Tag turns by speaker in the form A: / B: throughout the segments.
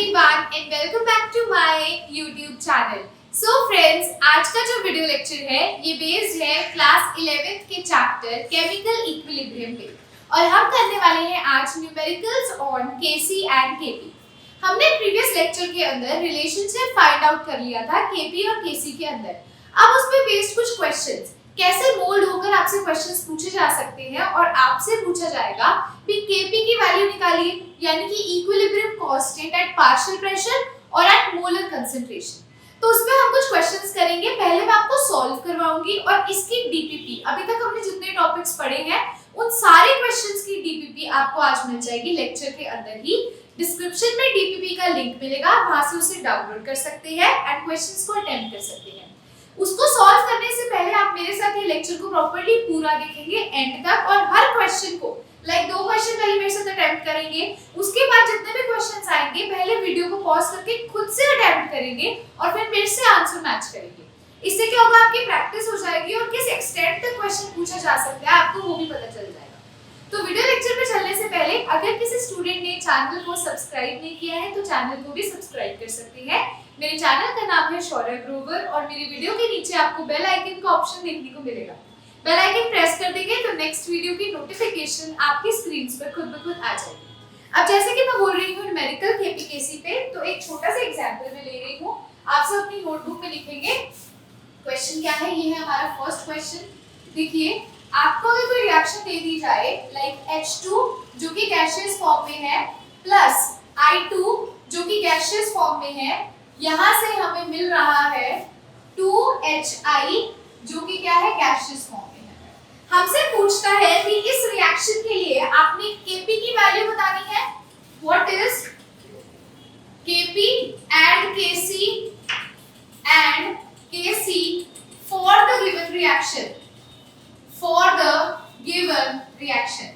A: everyone and welcome back to my YouTube channel. So friends, आज का जो video lecture है ये बेस्ड है क्लास 11th के चैप्टर केमिकल इक्विलिब्रियम पे और हम करने वाले हैं आज numericals on Kc and Kp। हमने प्रीवियस लेक्चर के अंदर रिलेशनशिप फाइंड आउट कर लिया था Kp और Kc के अंदर। अब उस पे बेस्ड कुछ क्वेश्चंस कैसे मोल्ड होकर आपसे क्वेश्चंस पूछे जा सकते हैं और आपसे पूछा जाएगा कि Kp की वैल्यू निकालिए, यानी कि equilibrium constant eight partial pressure और एट मोलर कंसंट्रेशन। तो उसमें हम कुछ क्वेश्चंस करेंगे। पहले मैं आपको सॉल्व करवाऊंगी और इसकी डीपीपी, अभी तक हमने जितने टॉपिक्स पढ़े हैं उन सारे क्वेश्चंस की डीपीपी आपको आज मिल जाएगी लेक्चर के अंदर ही। डिस्क्रिप्शन में डीपीपी का लिंक मिलेगा, वहां से उसे डाउनलोड कर सकते हैं एंड क्वेश्चंस को अटेम्प्ट कर सकते हैं। उसको सॉल्व करने से पहले आप मेरे साथ ये लेक्चर को प्रॉपर्ली पूरा देखेंगे एंड तक और हर क्वेश्चन को दो क्वेश्चन पहले मेरे साथ अटेम्प्ट करेंगे, उसके बाद जितने भी क्वेश्चंस आएंगे पहले वीडियो को पॉज करके खुद से अटेम्प्ट करेंगे और फिर मेरे से आंसर मैच करेंगे। इससे क्या होगा, आपकी प्रैक्टिस हो जाएगी और किस एक्सटेंट तक क्वेश्चन पूछा जा सकता है आपको वो भी पता चल जाएगा। तो वीडियो लेक्चर पे चलने से पहले अगर किसी स्टूडेंट ने चैनल को सब्सक्राइब नहीं किया है तो चैनल को भी सब्सक्राइब कर सकते हैं। मेरे चैनल का नाम है शौर्य ग्रोवर और मेरी वीडियो के नीचे आपको बेल आइकन का ऑप्शन देखने को मिलेगा। बेल आइकन प्रेस कर देंगे तो नेक्स्ट वीडियो की नोटिफिकेशन आपकी स्क्रीन पर खुद ब खुद आ जाएगी। अब जैसे कि मैं बोल रही हूँ न्यूमेरिकल Kp Kc पे, तो एक छोटा सा एग्जांपल मैं ले रही हूँ। आप सब अपनी नोटबुक में लिखेंगे क्वेश्चन क्या है। ये है हमारा फर्स्ट क्वेश्चन। देखिए, आपको अगर कोई रिएक्शन दे दी जाए लाइक H2 जो कि गैसियस फॉर्म में है प्लस I2 जो कि गैसियस फॉर्म में है, यहाँ से हमें मिल रहा है 2HI जो कि क्या है, गैसियस फॉर्म में है। हमसे पूछता है कि इस रिएक्शन के लिए आपने Kp की वैल्यू बतानी है। What is Kp and Kc for the given reaction,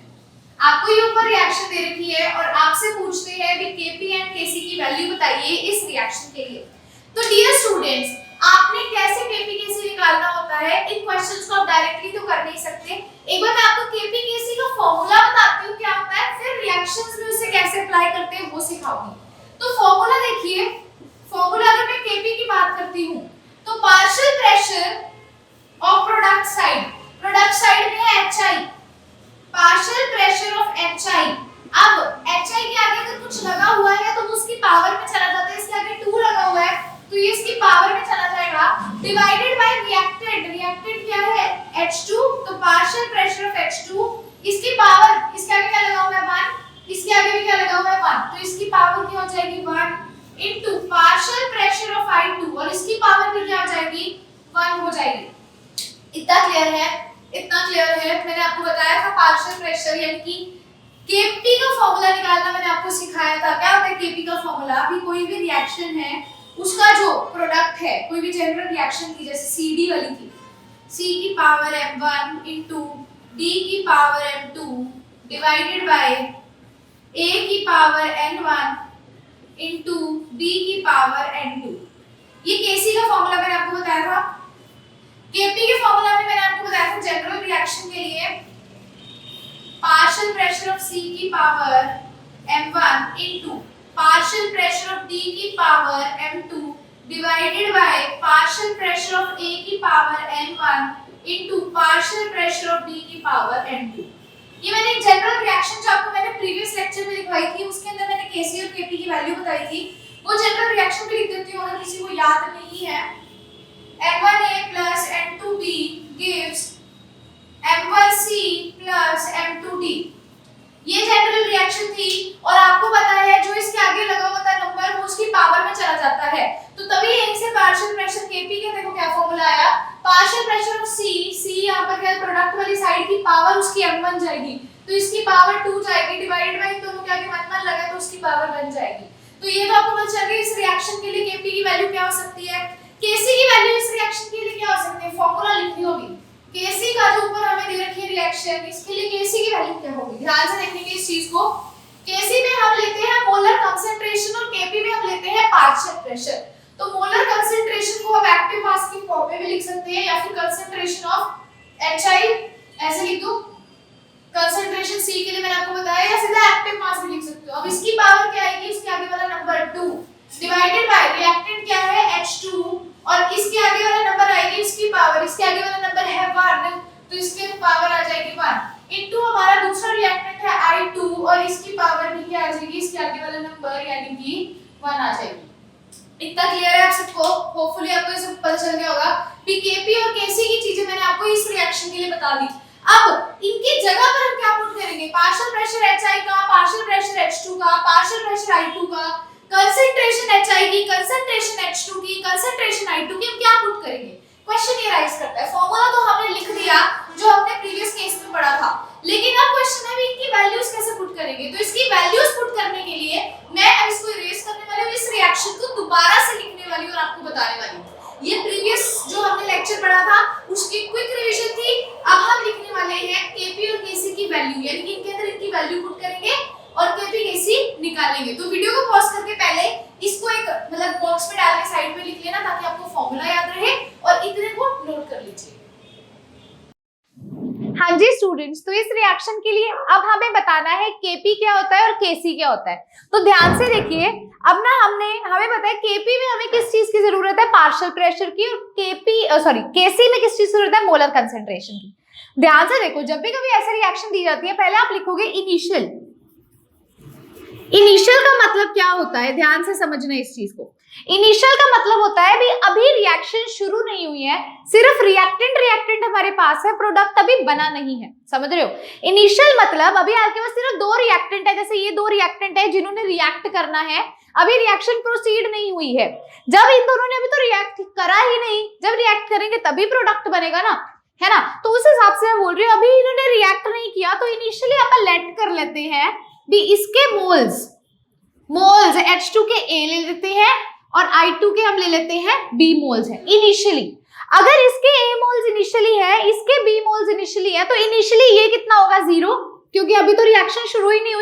A: आपको ये ऊपर रिएक्शन दे रखी है और आपसे पूछते हैं कि Kp एंड Kc की वैल्यू बताइए इस रिएक्शन के लिए। तो डियर स्टूडेंट्स, आपने कैसे Kp Kc निकालना होता है, इन क्वेश्चंस को आप डायरेक्टली तो कर नहीं सकते। एक बार मैं आपको Kp Kc का फार्मूला बताती हूँ क्या होता है, फिर रिएक्शंस में उसे कैसे अप्लाई करते हैं वो सिखाऊंगी। तो फार्मूला देखिए, फार्मूला अगर मैं Kp की बात करती हूँ तो partial pressure of product side में है HI, partial pressure of HI। अब HI के आगे अगर कुछ लगा हुआ है तो उसकी पावर में चला जाता है, इसके आगे 2 लगा हुआ है तो ये इसकी पावर में चला जाएगा, डिवाइडेड बाय रिएक्टेंट क्या है H2, तो पार्शियल प्रेशर ऑफ H2 इसकी पावर, इसके आगे क्या लगा हुआ है 1, इसके आगे भी क्या लगा हुआ है 1, तो इसकी पावर क्या हो जाएगी 1 into partial pressure of I2 और इसकी पावर भी क्या हो जाएगी 1 हो जाएगी। इतना क्लियर है। मैंने आपको बताया था पार्शियल प्रेशर यानी कि Kp का फार्मूला निकालना मैंने आपको सिखाया था। क्या होता है Kp का फार्मूला, अभी कोई भी रिएक्शन है उसका जो प्रोडक्ट है, कोई भी जनरल रिएक्शन की जैसे CD वाली थी, C की पावर m1 इनटू D की power m2 divided by A की पावर n1 इनटू D की पावर n2। ये Kc का फार्मूला मैंने आपको बताया था। Kp के फार्मूला में मैंने आपको बताया था जनरल रिएक्शन के लिए पार्शियल प्रेशर ऑफ C की power m1 into partial pressure of D की power m2 divided by partial pressure of A की power n1 into partial pressure of D की पावर n2। ये मैंने एक जनरल रिएक्शन जो आपको मैंने प्रीवियस लेक्चर में दिखाई थी, उसके अंदर मैंने Kc और Kp की वैल्यू बताई थी। वो जनरल रिएक्शन भी लिख देती हूं अगर किसी को याद नहीं है। M1A plus M2B gives M1C plus M2D। ये जनरल रिएक्शन थी और आपको पता है जो इसके आगे लगा हुआ था नंबर वो उसकी पावर में चला जाता है, तो तभी यहीं से पार्शियल प्रेशर Kp के देखो क्या फॉर्मूला आया, पार्शियल प्रेशर ऑफ C यहाँ पर क्या प्रोडक्ट वाली साइड की पावर उसकी m1 जाएगी तो इसकी पावर 2 जाएगी, डिवाइडेड बाय दोनों के आगे 1 लगा तो उसकी पावर 1 जाएगी। तो ये तो आपको पता चल गया इस रिएक्शन के लिए Kp की वैल्यू क्या हो सकती है। Kc की वैल्यू इस रिएक्शन के लिए क्या हो सकती है, फॉर्मूला लिखनी होगी। Kc का जो ऊपर हमें दे रखी है रिएक्शन, इसके लिए Kc की वैल्यू क्या होगी, ध्यान से देखने की इस चीज को। Kc में हम लेते हैं मोलर कंसंट्रेशन और Kp में हम लेते हैं पार्शियल प्रेशर। तो मोलर कंसंट्रेशन को हम एक्टिव मास की फॉर्म में भी लिख सकते हैं या फिर कंसंट्रेशन ऑफ HI ऐसे लिख दो, कंसंट्रेशन C H3 के लिए मैंने आपको बताया, या सीधा एक्टिव मास भी लिख सकते हो। अब इसकी पावर क्या आएगी, इसके आगे वाला नंबर 2 डिवाइडेड बाय रिएक्टेंट क्या है H2, और इसके आगे वाला नंबर आएगी इसकी पावर, इसके आगे वाला नंबर है 1, तो इसके पावर आ जाएगी 1 इनटू हमारा दूसरा रिएक्टेंट है I2, और इसकी पावर भी क्या आ जाएगी, इसके आगे वाला नंबर यानी कि 1 आ जाएगी। इतना क्लियर है आप सबको? होपफुली आपको ये सब पता चल गया होगा कि Kp और Kc की चीजें मैंने आपको इस रिएक्शन के लिए बता दी। अब इनकी जगह पर हम क्या पुट करेंगे, पार्शियल प्रेशर HI का, पार्शियल प्रेशर H2 का, पार्शियल प्रेशर I2 का, कंसंट्रेशन HI की, कंसंट्रेशन H2 की, कंसंट्रेशन I2 की, हम क्या पुट करेंगे? क्वेश्चन ये राइज करता है। फॉर्मूला तो हमने लिख दिया जो हमने प्रीवियस केस में पढ़ा था, लेकिन अब क्वेश्चन है भी इनकी वैल्यूज कैसे पुट करेंगे। तो इसकी वैल्यूज पुट करने के लिए मैं अब इसको इरेज करने वाली हूं, इस रिएक्शन को दोबारा से लिखने वाली हूं और आपको बताने वाली हूं। ये प्रीवियस जो हमने लेक्चर पढ़ा था उसकी क्विक रिवीजन थी। अब हम लिखने वाले हैं Kp और Kc की वैल्यू, यानी कि इनके अंदर इनकी वैल्यू पुट करेंगे और Kp Kc निकालेंगे। तो वीडियो को पॉज करके पहले इसको एक मतलब बॉक्स में डाल के साइड में लिख लेना ताकि आपको फॉर्मूला याद रहे, और इतने को नोट कर लीजिए। हाँ जी स्टूडेंट्स, तो इस रिएक्शन के लिए अब हमें बताना है Kp क्या होता है और Kc क्या होता है। तो ध्यान से देखिए, अब ना हमें पता है Kp में हमें किस चीज की जरूरत है, पार्शियल प्रेशर की, और Kc में किस चीज की जरूरत है, मोलर कंसंट्रेशन की। ध्यान से देखो, जब भी कभी ऐसी रिएक्शन दी जाती है पहले आप लिखोगे इनिशियल। इनिशियल का मतलब क्या होता है, ध्यान से समझना इस चीज को। इनिशियल का मतलब होता है भी अभी रिएक्शन शुरू नहीं हुई है, सिर्फ रिएक्टेंट हमारे पास है, प्रोडक्ट अभी बना नहीं है, समझ रहे हो। इनिशियल मतलब अभी आपके पास सिर्फ 2 रिएक्टेंट है, जैसे ये 2 रिएक्टेंट है जिन्होंने रिएक्ट करना है, अभी रिएक्शन प्रोसीड नहीं हुई है। जब इन दोनों ने अभी तो रिएक्ट करा ही नहीं, जब रिएक्ट करेंगे तभी प्रोडक्ट बनेगा ना, है ना। तो उस हिसाब से मैं बोल रही हूँ अभी इन्होंने रिएक्ट नहीं किया, तो इनिशियली अपन लेट कर लेते हैं भी इसके मोल्स H2 के A ले लेते हैं और I2 के हम ले लेते हैं B मोल्स है इनिशियली। अगर इसके A मोल्स इनिशियली है, इसके B मोल्स इनिशियली है, तो इनिशियली ये कितना होगा 0, क्योंकि अभी तो रिएक्शन शुरू ही नहीं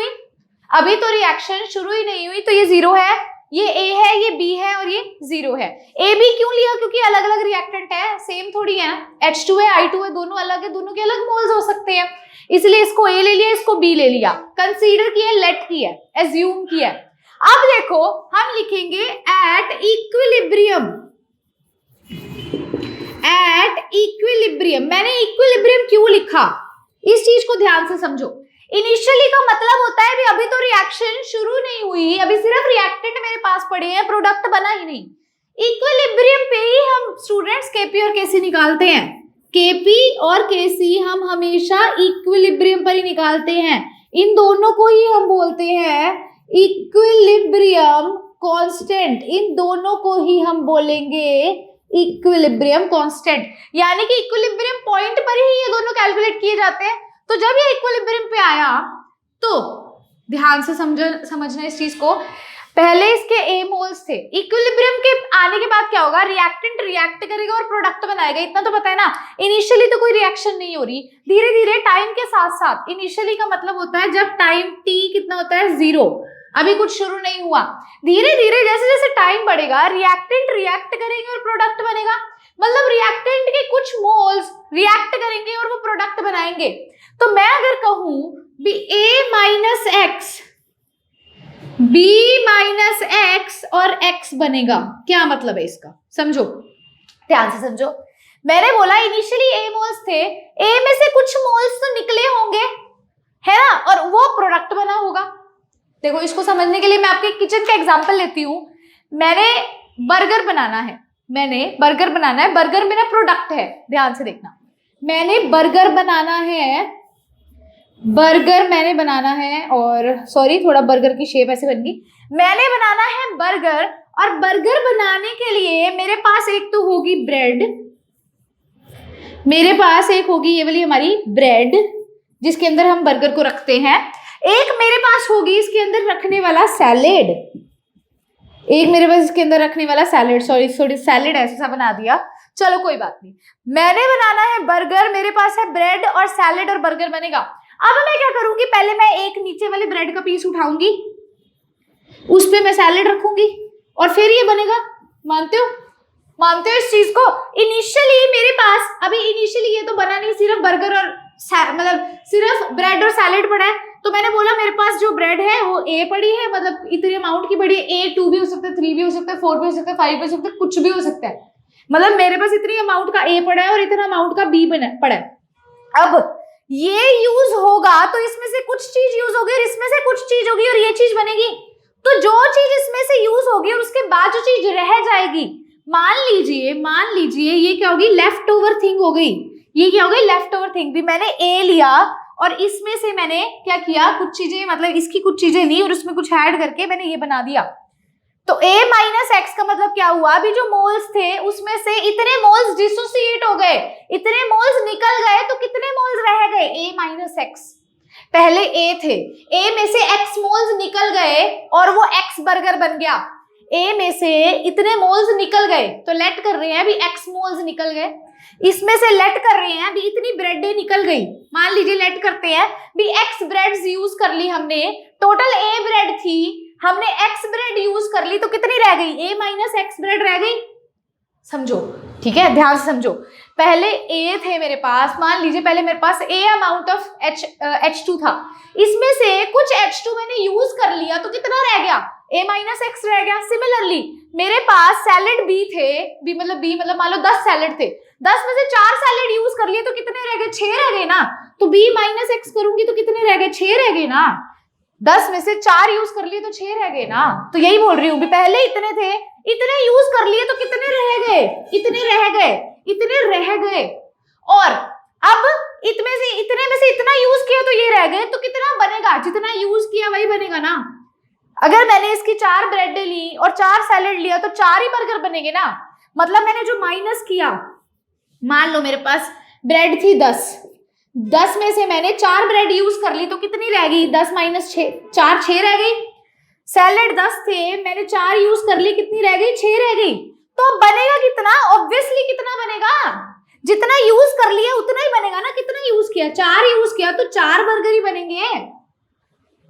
A: हुई, तो ये 0 है, ये A है, ये B है और ये 0 है। A B क्यों लिया, क्योंकि अलग अलग रिएक्टेंट है, सेम थोड़ी है ना, H2 है I2 है, दोनों अलग है, दोनों के अलग मोल्स हो सकते हैं, इसलिए इसको A ले लिया, इसको B ले लिया, कंसीडर किया, लेट किया, एज्यूम किया। अब देखो हम लिखेंगे एट इक्विलिब्रियम। मैंने इक्विलिब्रियम क्यों लिखा, इस चीज को ध्यान से समझो। इनिशियली का मतलब होता है भी अभी तो रिएक्शन शुरू नहीं हुई, अभी सिर्फ रिएक्टेंट मेरे पास पड़े हैं, प्रोडक्ट बना ही नहीं। इक्विलिब्रियम पे ही हम स्टूडेंट्स Kp और Kc निकालते हैं। Kp और Kc हम हमेशा इक्विलिब्रियम पर ही निकालते हैं, इन दोनों को ही हम बोलते हैं इक्विलिब्रियम कांस्टेंट, इन दोनों को ही हम बोलेंगे इक्विलिब्रियम कांस्टेंट, यानी कि इक्विलिब्रियम पॉइंट पर ही ये दोनों कैलकुलेट किए जाते हैं। तो जब ये इक्विलिब्रियम पे आया तो ध्यान से समझना इस चीज को, पहले इसके A मोल्स थे, इक्विलिब्रियम के आने के बाद क्या होगा, रिएक्टेंट रिएक्ट करेगा और प्रोडक्ट बनाएगा, इतना तो पता है ना। इनिशियली तो कोई रिएक्शन नहीं हो रही, धीरे धीरे टाइम के साथ साथ, इनिशियली का मतलब होता है जब टाइम t कितना होता है 0, अभी कुछ शुरू नहीं हुआ, धीरे धीरे जैसे जैसे टाइम बढ़ेगा रिएक्टेंट रिएक्ट करेंगे और प्रोडक्ट बनेगा, मतलब रिएक्टेंट के कुछ मोल्स रिएक्ट करेंगे और वो प्रोडक्ट बनाएंगे। तो मैं अगर कहूं भी A minus x, B minus x और x बनेगा, क्या मतलब है इसका, समझो, ध्यान से समझो। मैंने बोला इनिशियली A मोल्स थे, A में से कुछ मोल्स तो निकले होंगे, है ना, और वो प्रोडक्ट बना होगा। देखो इसको समझने के लिए मैं आपके किचन का एग्जांपल लेती हूँ। मैंने बर्गर बनाना है, बर्गर मेरा प्रोडक्ट है, ध्यान से देखना। मैंने बर्गर बनाना है और सॉरी थोड़ा बर्गर की शेप ऐसे बन गई। मैंने बनाना है बर्गर, और बर्गर बनाने के लिए मेरे पास एक तो होगी ब्रेड, मेरे पास एक होगी ये वाली हमारी ब्रेड जिसके अंदर हम बर्गर को रखते हैं, एक मेरे पास होगी इसके अंदर रखने वाला सैलेड, सॉरी सैलेड ऐसा सा बना दिया, चलो कोई बात नहीं। मैंने बनाना है बर्गर, मेरे पास है ब्रेड और सैलेड और बर्गर बनेगा। अब मैं क्या करूंगी, पहले मैं एक नीचे वाले ब्रेड का पीस उठाऊंगी, उस पे मैं सैलेड रखूंगी और फिर ये बनेगा। मानते हो इस चीज को? इनिशियली मेरे पास अभी इनिशियली ये तो बना नहीं, सिर्फ बर्गर और
B: मतलब सिर्फ ब्रेड और सैलेड पड़ा है, तो मैंने बोला मेरे पास जो ब्रेड है वो ए पड़ी है, मतलब इतने अमाउंट की पड़ी है, ए 2 भी हो सकता है, 3 भी हो सकता है, 4 भी हो सकता है, 5 भी हो सकता है, कुछ भी हो सकता है, मतलब मेरे पास इतनी अमाउंट का ए पड़ा है और इतना अमाउंट का बी पड़ा है। अब ये यूज होगा तो इसमें से कुछ चीज यूज होगी और इसमें से कुछ चीज होगी और ये चीज बनेगी, तो जो चीज इसमें से यूज होगी और उसके बाद जो चीज रह जाएगी, मान लीजिए ये क्या होगी, लेफ्ट ओवर थिंग हो गई। ये क्या हो गई, लेफ्ट ओवर थिंग। भी मैंने ए लिया और इसमें से मैंने क्या किया, कुछ चीजें मतलब इसकी कुछ चीजें ली और उसमें कुछ ऐड करके मैंने ये बना दिया। तो a माइनस एक्स का मतलब क्या हुआ, अभी जो मोल्स थे उसमें से इतने मोल्स डिसोसिएट हो गए, इतने मोल्स निकल गए, तो कितने मोल्स रह गए, a माइनस एक्स। पहले a थे, a में से x मोल्स निकल गए और वो x बर्गर बन गया। a में से इतने मोल्स निकल गए, तो लेट कर रहे हैं अभी x मोल्स निकल गए, इसमें से लेट कर रहे हैं अभी इतनी ब्रेडें निकल गई, मान लीजिए लेट करते हैं भी x ब्रेड्स यूज कर ली हमने, टोटल a ब्रेड थी, हमने x ब्रेड यूज कर ली, तो कितनी रह गई, a माइनस एक्स ब्रेड रह गई। समझो, ठीक है, ध्यान से समझो। पहले a थे मेरे पास, मान लीजिए पहले मेरे पास a अमाउंट ऑफ H2 था, इसमें से कुछ H2 मैंने यूज कर लिया, तो कितना रह गया, a माइनस एक्स रह गया। सिमिलरली मेरे पास सैलेड b थे, b मतलब मान लो 10 सैलेड थे, 10 में से 4 सैलेड यूज कर लिए, तो कितने रह गए, 6 रह गए ना, तो b माइनस एक्स करूंगी तो कितने रह गए, 6 रह गए ना, 10 में से 4 यूज कर लिए तो 6 रह गए ना। तो यही बोल रही हूँ, पहले इतने थे, इतने यूज कर लिए तो कितने रह गए, इतने रह गए, और अब इतने में से इतना यूज किया तो ये रह गए, तो कितना बनेगा, जितना यूज किया वही बनेगा ना। अगर मैंने इसकी 4 ब्रेड ली और 4 सैलेड लिया तो 4 ही बर्गर बनेंगे ना, मतलब मैंने जो माइनस किया, मान लो मेरे पास ब्रेड थी 10 में से मैंने 4 ब्रेड यूज कर ली, तो कितनी रह गई, 10 माइनस 4 6 रह गई। सैलेड 10 थे, मैंने 4 यूज कर ली, कितनी रह गई, 6 रह गई। तो बनेगा कितना, ऑब्वियसली कितना बनेगा, जितना यूज कर लिया उतना ही बनेगा ना, कितना यूज किया, 4 यूज किया तो 4 बर्गर ही बनेंगे,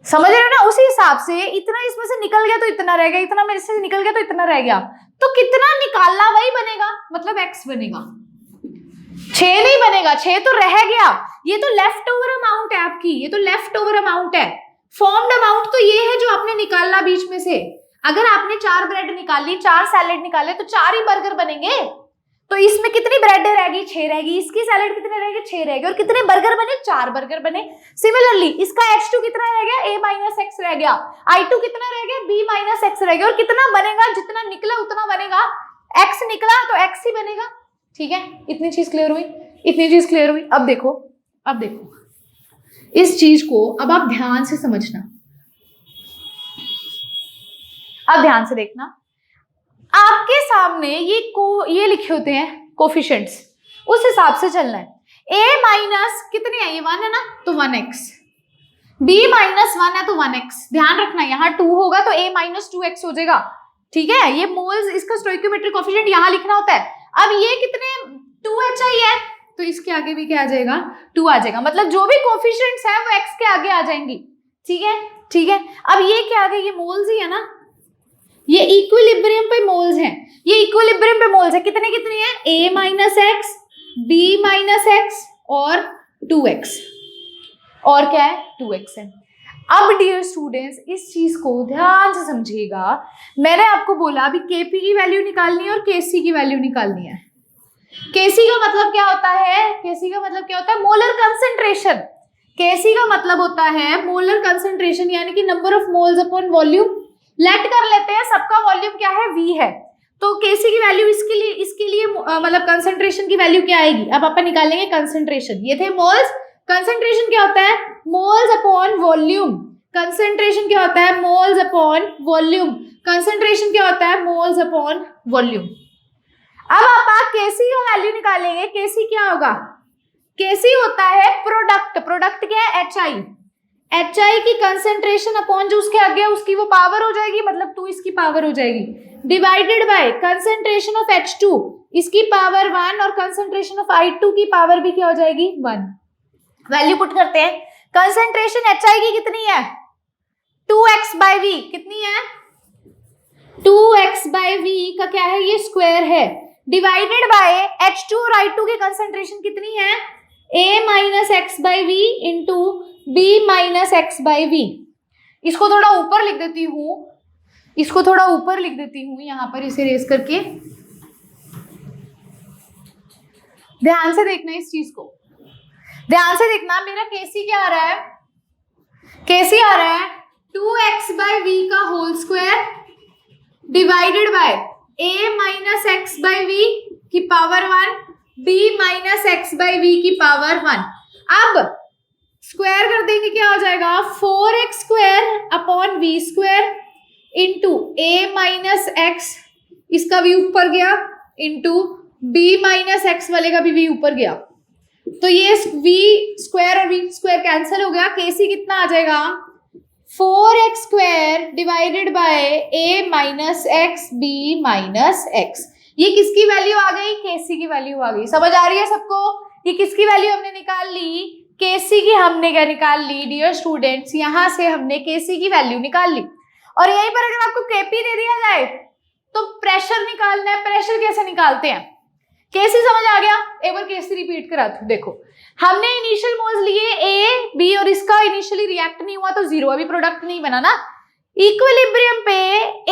B: समझ रहे हो ना। उसी हिसाब से इतना इसमें से निकल गया तो इतना रह गया, इतना मेरे से निकल गया तो इतना रह गया, तो कितना निकालना वही बनेगा, मतलब x बनेगा, 6 नहीं बनेगा, 6 तो रह गया। ये तो लेफ्ट ओवर अमाउंट है आपकी, ये तो लेफ्ट ओवर अमाउंट है। फॉर्म्ड अमाउंट तो ये है जो आपने निकालना बीच में से। अगर आपने 4 ब्रेड निकाली, 4 सैलेड निकाले, तो 4 ही बर्गर बनेंगे। तो इसमें कितनी ब्रेड रहेगी, 6 रहेगी, इसकी सैलेड कितने रहेगी, 6 रहेगी, और कितने बर्गर बने, 4 बर्गर बने। सिमिलरली इसका H2 कितना रह गया, a माइनस एक्स रह गया, I2 कितना रह गया, b माइनस एक्स रह गया, और कितना बनेगा, जितना निकला उतना बनेगा, x निकला तो x ही बनेगा। ठीक है, इतनी चीज क्लियर हुई, इतनी चीज क्लियर हुई। अब देखो इस चीज को अब आप ध्यान से समझना, अब ध्यान से देखना, आपके सामने ये लिखे होते हैं कोफिशिएंट्स, उस हिसाब से चलना है। a माइनस कितने है, ये 1 है ना, तो 1x, b माइनस 1 है तो 1x। ध्यान रखना यहाँ 2 होगा तो a माइनस 2x हो जाएगा। ठीक है, ये मोल्स, इसका स्टोइकियोमेट्रिक कोफिशिएंट यहाँ लिखना होता है। अब ये कितने 2hi है, तो इसके आगे भी क्या आ जाएगा, 2 आ जाएगा, मतलब जो भी कोफिशिएंट्स हैं वो x के आगे आ जाएंगी। ठीक है। अब ये क्या आ गया, ये मोल्स ही है ना, ये इक्विलिब्रियम पे मोल्स हैं, ये इक्विलिब्रियम पे मोल्स है, कितने है, a minus x, b minus x और 2x, और क्या है, 2x है। अब डियर स्टूडेंट्स इस चीज को ध्यान से समझिएगा, मैंने आपको बोला अभी kp की वैल्यू निकालनी है और kc की वैल्यू निकालनी है। kc का मतलब क्या होता है, मोलर कंसंट्रेशन। kc का मतलब होता है मोलर कंसंट्रेशन, यानी कि number of moles upon volume. लेट कर लेते हैं सबका वॉल्यूम क्या है, v है, तो kc की वैल्यू इसके लिए मतलब कंसंट्रेशन की वैल्यू क्या आएगी। अब अपन निकालेंगे कंसंट्रेशन, ये थे मोल्स, कंसंट्रेशन क्या होता है, मोल्स अपॉन वॉल्यूम। कंसंट्रेशन क्या होता है, मोल्स अपॉन वॉल्यूम। कंसंट्रेशन क्या होता है, मोल्स अपॉन वॉल्यूम। अब आप kc का वैल्यू निकालेंगे, kc क्या होगा, kc होता है प्रोडक्ट क्या है, hi की कंसंट्रेशन अपॉन जो उसके आगे उसकी वो पावर हो जाएगी, मतलब 2 इसकी पावर हो जाएगी, divided by concentration of H2 इसकी पावर 1 और कंसंट्रेशन ऑफ I2 की पावर भी क्या हो जाएगी, 1। वैल्यू पुट करते हैं, कंसंट्रेशन HI की कितनी है, 2x बाय v, कितनी है, 2x बाय v का क्या है, ये स्क्वायर है, डिवाइडेड बाय H2 और I2 की कंसंट्रेशन कितनी है, A minus X by V into B minus X by V. इसको थोड़ा ऊपर लिख देती हूँ, इसको थोड़ा ऊपर लिख देती हूँ यहाँ पर इसे रेस करके। ध्यान से देखना इस चीज को, ध्यान से देखना। मेरा केसी क्या आ रहा है, केसी आ रहा है 2x बाई वी का whole square divided by a minus X by V की power 1 b minus X by V की पावर 1। अब स्क्वायर कर देंगे, क्या हो जाएगा 4x square upon V square into a minus X, इसका भी ऊपर गया, इंटू b माइनस एक्स वाले का भी ऊपर गया। तो ये v स्क्वायर और v स्क्वायर कैंसिल हो गया। केसी कितना आ जाएगा 4x square divided by a minus x b minus x. ये किसकी वैल्यू आ गई, केसी की वैल्यू आ गई। समझ आ रही है सबको? ये किसकी वैल्यू हमने निकाल ली, केसी की हमने क्या निकाल ली डियर स्टूडेंट्स, यहाँ से हमने केसी की वैल्यू निकाल ली। और यहीं पर अगर आपको केपी दे दिया जाए तो प्रेशर निकालना है। प्रेशर कैसे निकालते हैं, केसी समझ आ गया? एक बार केसी रिपीट कराती हूँ। देखो हमने इनिशियल मोल्स लिए ए बी और इसका इनिशियली रिएक्ट नहीं हुआ तो 0, अभी प्रोडक्ट नहीं बना ना। इक्विलिब्रियम पे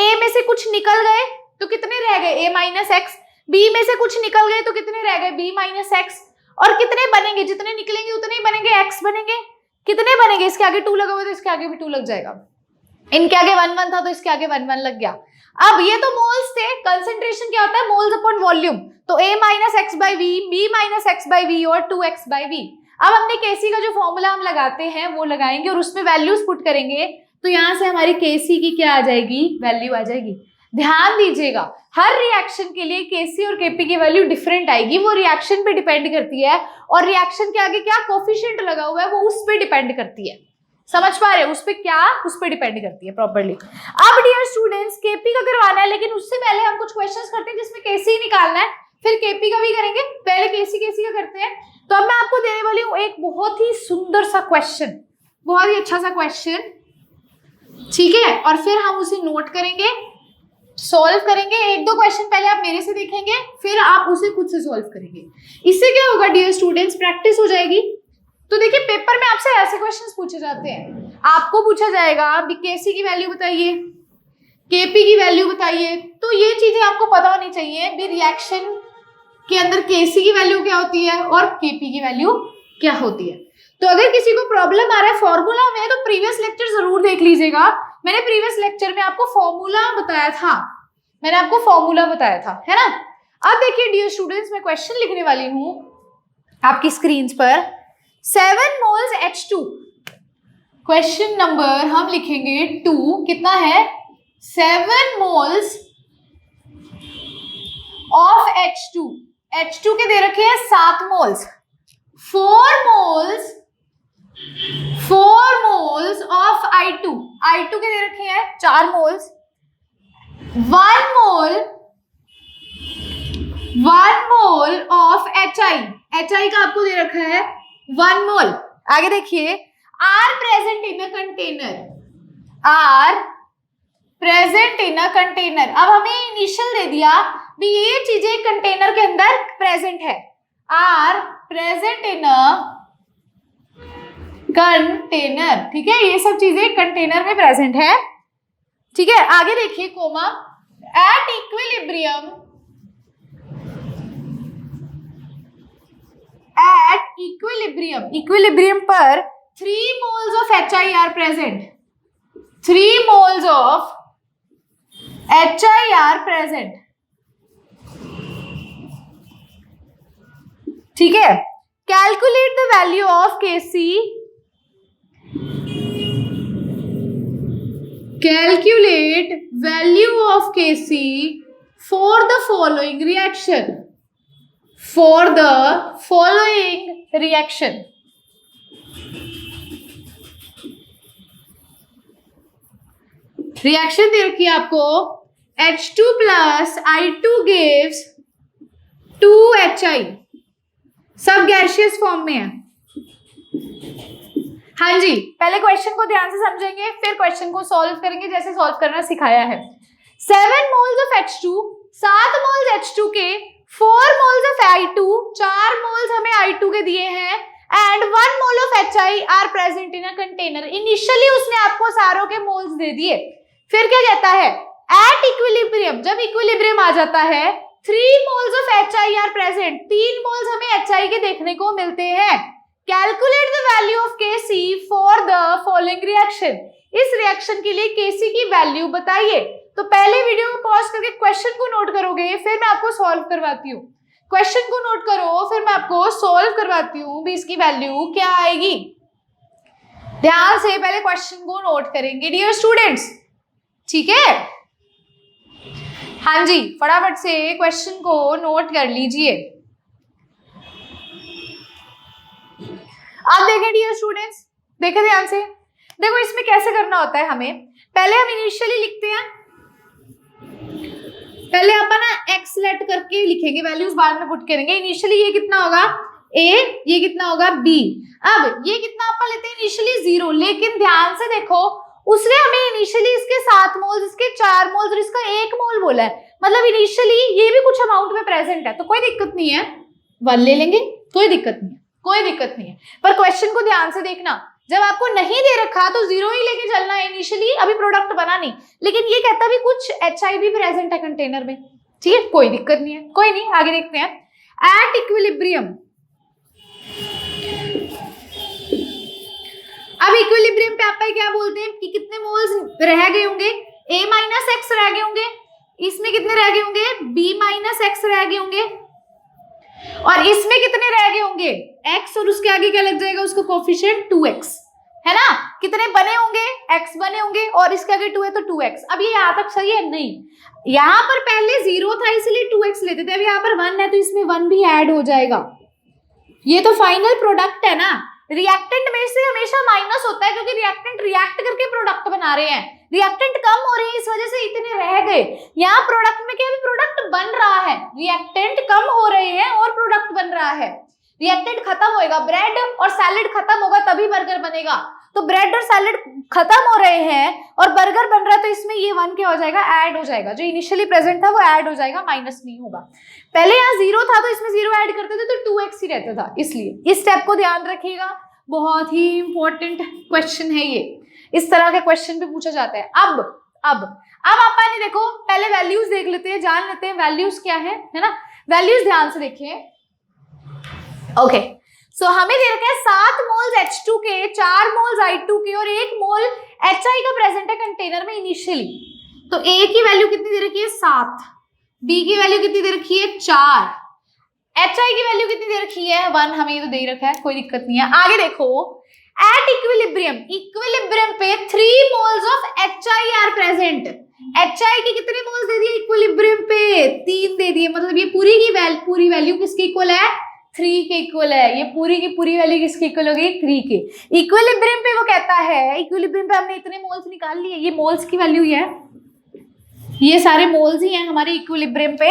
B: ए में से कुछ निकल गए तो कितने रह गए a माइनस एक्स, बी में से कुछ निकल गए तो कितने रह गए b माइनस एक्स, और कितने बनेंगे, जितने निकलेंगे उतने ही बनेंगे, x बनेंगे। कितने बनेंगे, इसके आगे 2 लगा हुआ तो इसके आगे भी 2 लग जाएगा, इनके आगे 1 1 था तो इसके आगे 1 1 लग गया। अब ये तो मोल्स थे, कंसंट्रेशन क्या होता है मोल्स अपॉन वॉल्यूम, तो a minus X by V, b minus X by V और 2x बाई वी। अब हमने केसी का जो फॉर्मूला हम लगाते हैं वो लगाएंगे और उसमें वैल्यूज पुट करेंगे, तो यहाँ से हमारी केसी की क्या आ जाएगी, वैल्यू आ जाएगी। ध्यान दीजिएगा हर रिएक्शन के लिए केसी और केपी की वैल्यू डिफरेंट आएगी, वो रिएक्शन पे डिपेंड करती है, और रिएक्शन के आगे क्या कोफिशिएंट लगा हुआ है वो उस पे डिपेंड करती है। समझ पा रहे हो? उस पे क्या, उस पे डिपेंड करती है प्रॉपर्ली। अब डियर स्टूडेंट्स केपी का करवाना है, लेकिन उससे पहले हम कुछ क्वेश्चंस करते हैं जिसमें केसी निकालना है, फिर केपी का भी करेंगे। पहले केसी का करते हैं। तो अब मैं आपको देने वाली हूँ एक बहुत ही सुंदर सा क्वेश्चन, बहुत ही अच्छा सा क्वेश्चन, ठीक है, और फिर हम उसे नोट करेंगे, सॉल्व करेंगे। 1-2 क्वेश्चन पहले आप मेरे से देखेंगे, फिर आप उसे खुद से सॉल्व करेंगे। इससे क्या होगा डियर स्टूडेंट्स, प्रैक्टिस हो जाएगी। तो देखिए पेपर में आपसे ऐसे क्वेश्चंस पूछे जाते हैं, आपको पूछा जाएगा केसी की वैल्यू बताइए, केपी की वैल्यू बताइए, तो ये चीजें आपको पता होनी चाहिए भी रिएक्शन के अंदर केसी की वैल्यू क्या होती है और केपी की वैल्यू क्या होती है। तो अगर किसी को प्रॉब्लम आ रहा है फॉर्मूला में तो प्रीवियस लेक्चर जरूर देख लीजिएगा। मैंने प्रीवियस लेक्चर में आपको फॉर्मूला बताया था, मैंने आपको फॉर्मूला बताया था, है ना। अब देखिए डियर स्टूडेंट्स मैं क्वेश्चन लिखने वाली हूं आपकी स्क्रीन पर। 7 मोल्स H2, क्वेश्चन नंबर हम लिखेंगे 2, कितना है 7 मोल्स ऑफ H2, H2 के दे रखे हैं 7 moles, 4 moles of I2, I2 के दे रखे हैं 4 moles, 1 mole of HI, HI का आपको दे रखा है 1 मोल। आगे देखिए are present in a container, are present in a container. अब हमें इनिशियल दे दिया भी ये चीजें कंटेनर के अंदर प्रेजेंट है, are present in a container, ठीक है, ये सब चीजें कंटेनर में प्रेजेंट है, ठीक है। आगे देखिए comma, at equilibrium, at equilibrium, equilibrium पर 3 moles of HI are present, 3 moles of HI are present, ठीक है। Calculate the value of Kc, calculate value of Kc for the following reaction, for the following reaction. Reaction दे रखी है आपको H2 plus I2 gives 2HI, सब gaseous form में है। हाँ जी, पहले क्वेश्चन को ध्यान से समझेंगे फिर क्वेश्चन को सॉल्व करेंगे जैसे सॉल्व करना सिखाया है। 7 moles of H2, 7 moles H2 के, 4 मोल्स ऑफ I2, 4 मोल्स हमें I2 के दिए हैं, and 1 mole of HI are present in a container. Initially उसने आपको सारों के मोल्स दे दिए, फिर क्या कहता है एट इक्विलिब्रियम, जब इक्विलिब्रियम आ जाता है 3 moles of HI are present, 3 moles हमें HI के देखने को मिलते हैं। Calculate the value of Kc for the following reaction, इस रिएक्शन के लिए Kc की वैल्यू बताइए। तो पहले वीडियो को पॉज करके क्वेश्चन को नोट करोगे, फिर मैं आपको सॉल्व करवाती हूँ। क्वेश्चन को नोट करो, फिर मैं आपको सॉल्व करवाती हूँ भी इसकी वैल्यू क्या आएगी। ध्यान से पहले क्वेश्चन को नोट करेंगे डियर स्टूडेंट्स, ठीक है। हाँ जी, फटाफट से क्वेश्चन को नोट कर लीजिए। अब देखें डियर स्टूडेंट्स, देखें ध्यान से, देखो इसमें कैसे करना होता है हमें। पहले हम इनिशियली लिखते हैं, पहले अपन ना एक्स लेट करके लिखेंगे, वैल्यूज बाद में पुट करेंगे। इनिशियली ये कितना होगा ए, ये कितना होगा बी। अब ये कितना अपन लेते हैं इनिशियली 0, लेकिन ध्यान से देखो उसने हमें इनिशियली इसके 7 मोल्स, इसके 4 मोल्स और इसका 1 मोल बोला है, मतलब इनिशियली ये भी कुछ अमाउंट में प्रेजेंट है, तो कोई दिक्कत नहीं है, 1 ले लेंगे, कोई दिक्कत नहीं है, कोई दिक्कत नहीं है। पर क्वेश्चन को ध्यान से देखना, जब आपको नहीं दे रखा तो 0 ही लेके चलना है इनिशियली, अभी प्रोडक्ट बना नहीं, लेकिन ये कहता भी कुछ HI भी प्रेजेंट है कंटेनर में, ठीक है, कोई दिक्कत नहीं है, कोई नहीं, आगे देखते हैं। एट इक्विलिब्रियम, अब इक्विलिब्रियम पे आप क्या बोलते हैं कि कितने मोल्स रह गए होंगे, A माइनस एक्स रह गए होंगे, इसमें कितने रह गए होंगे B माइनस एक्स रह गए होंगे, और इसमें कितने रह गए होंगे x, और उसके आगे क्या लग जाएगा उसको कोफिशिएंट 2x, है ना। कितने बने होंगे x बने होंगे, और इसके आगे 2 है तो 2x। अब ये यहाँ तक सही है? नहीं, यहाँ पर पहले 0 था इसलिए 2x लेते थे, अब यहाँ पर 1 है तो इसमें 1 भी ऐड हो जाएगा। ये तो फाइनल प्रोडक्ट है ना, रिएक्टेंट में से हमेशा माइनस होता है क्योंकि रिएक्टेंट रिएक्ट करके प्रोडक्ट बना रहे हैं, रिएक्टेंट कम हो रहे हैं इस वजह से इतने रह गए। यहाँ प्रोडक्ट में क्या है, प्रोडक्ट बन रहा है, रिएक्टेंट कम हो रहे हैं और प्रोडक्ट बन रहा है। रिएक्टेंट खत्म होएगा, ब्रेड और सैलेड खत्म होगा तभी बर्गर बनेगा, तो ब्रेड और सैलेड खत्म हो रहे हैं और बर्गर बन रहा है, तो इसमें ये 1 क्या हो जाएगा, ऐड हो जाएगा, जो इनिशियली प्रेजेंट था वो ऐड हो जाएगा, माइनस नहीं होगा। पहले यहाँ 0 था तो इसमें 0 ऐड करते थे तो 2x ही रहता था, इसलिए इस स्टेप को ध्यान रखिएगा, बहुत ही इंपॉर्टेंट क्वेश्चन है ये, इस तरह के क्वेश्चन पे पूछा जाता है। अब अपन देखो पहले वैल्यूज देख लेते हैं, जान लेते हैं वैल्यूज क्या है ना। वैल्यूज ध्यान से देखिए, ओके, सो हमें दे रखा है 7 मोल्स H2 के, 4 मोल्स I2 के और 1 मोल HI का प्रेजेंट है कंटेनर में इनिशियली। तो A की वैल्यू कितनी दे रखी है 7, B की वैल्यू कितनी दे रखी है 4, HI की वैल्यू कितनी दे रखी है 1, हमें ये तो दे ही रखा है, कोई दिक्कत नहीं है। आगे देखो, एट इक्विलिब्रियम, इक्विलिब्रियम पे 3 moles of HI are present. HI के कितने मोल्स दे दिए इक्विलिब्रियम पे, 3 दे दिए, मतलब ये पूरी वैल्यू किसके इक्वल है, 3 के इक्वल है। ये पूरी की पूरी वैल्यू किसके इक्वल हो गई, 3 के। इक्विलिब्रियम पे वो कहता है, इक्विलिब्रियम पे हमने इतने मोल्स निकाल लिए, ये मोल्स की वैल्यू है, ये सारे मोल्स ही हैं हमारे इक्विलिब्रियम पे,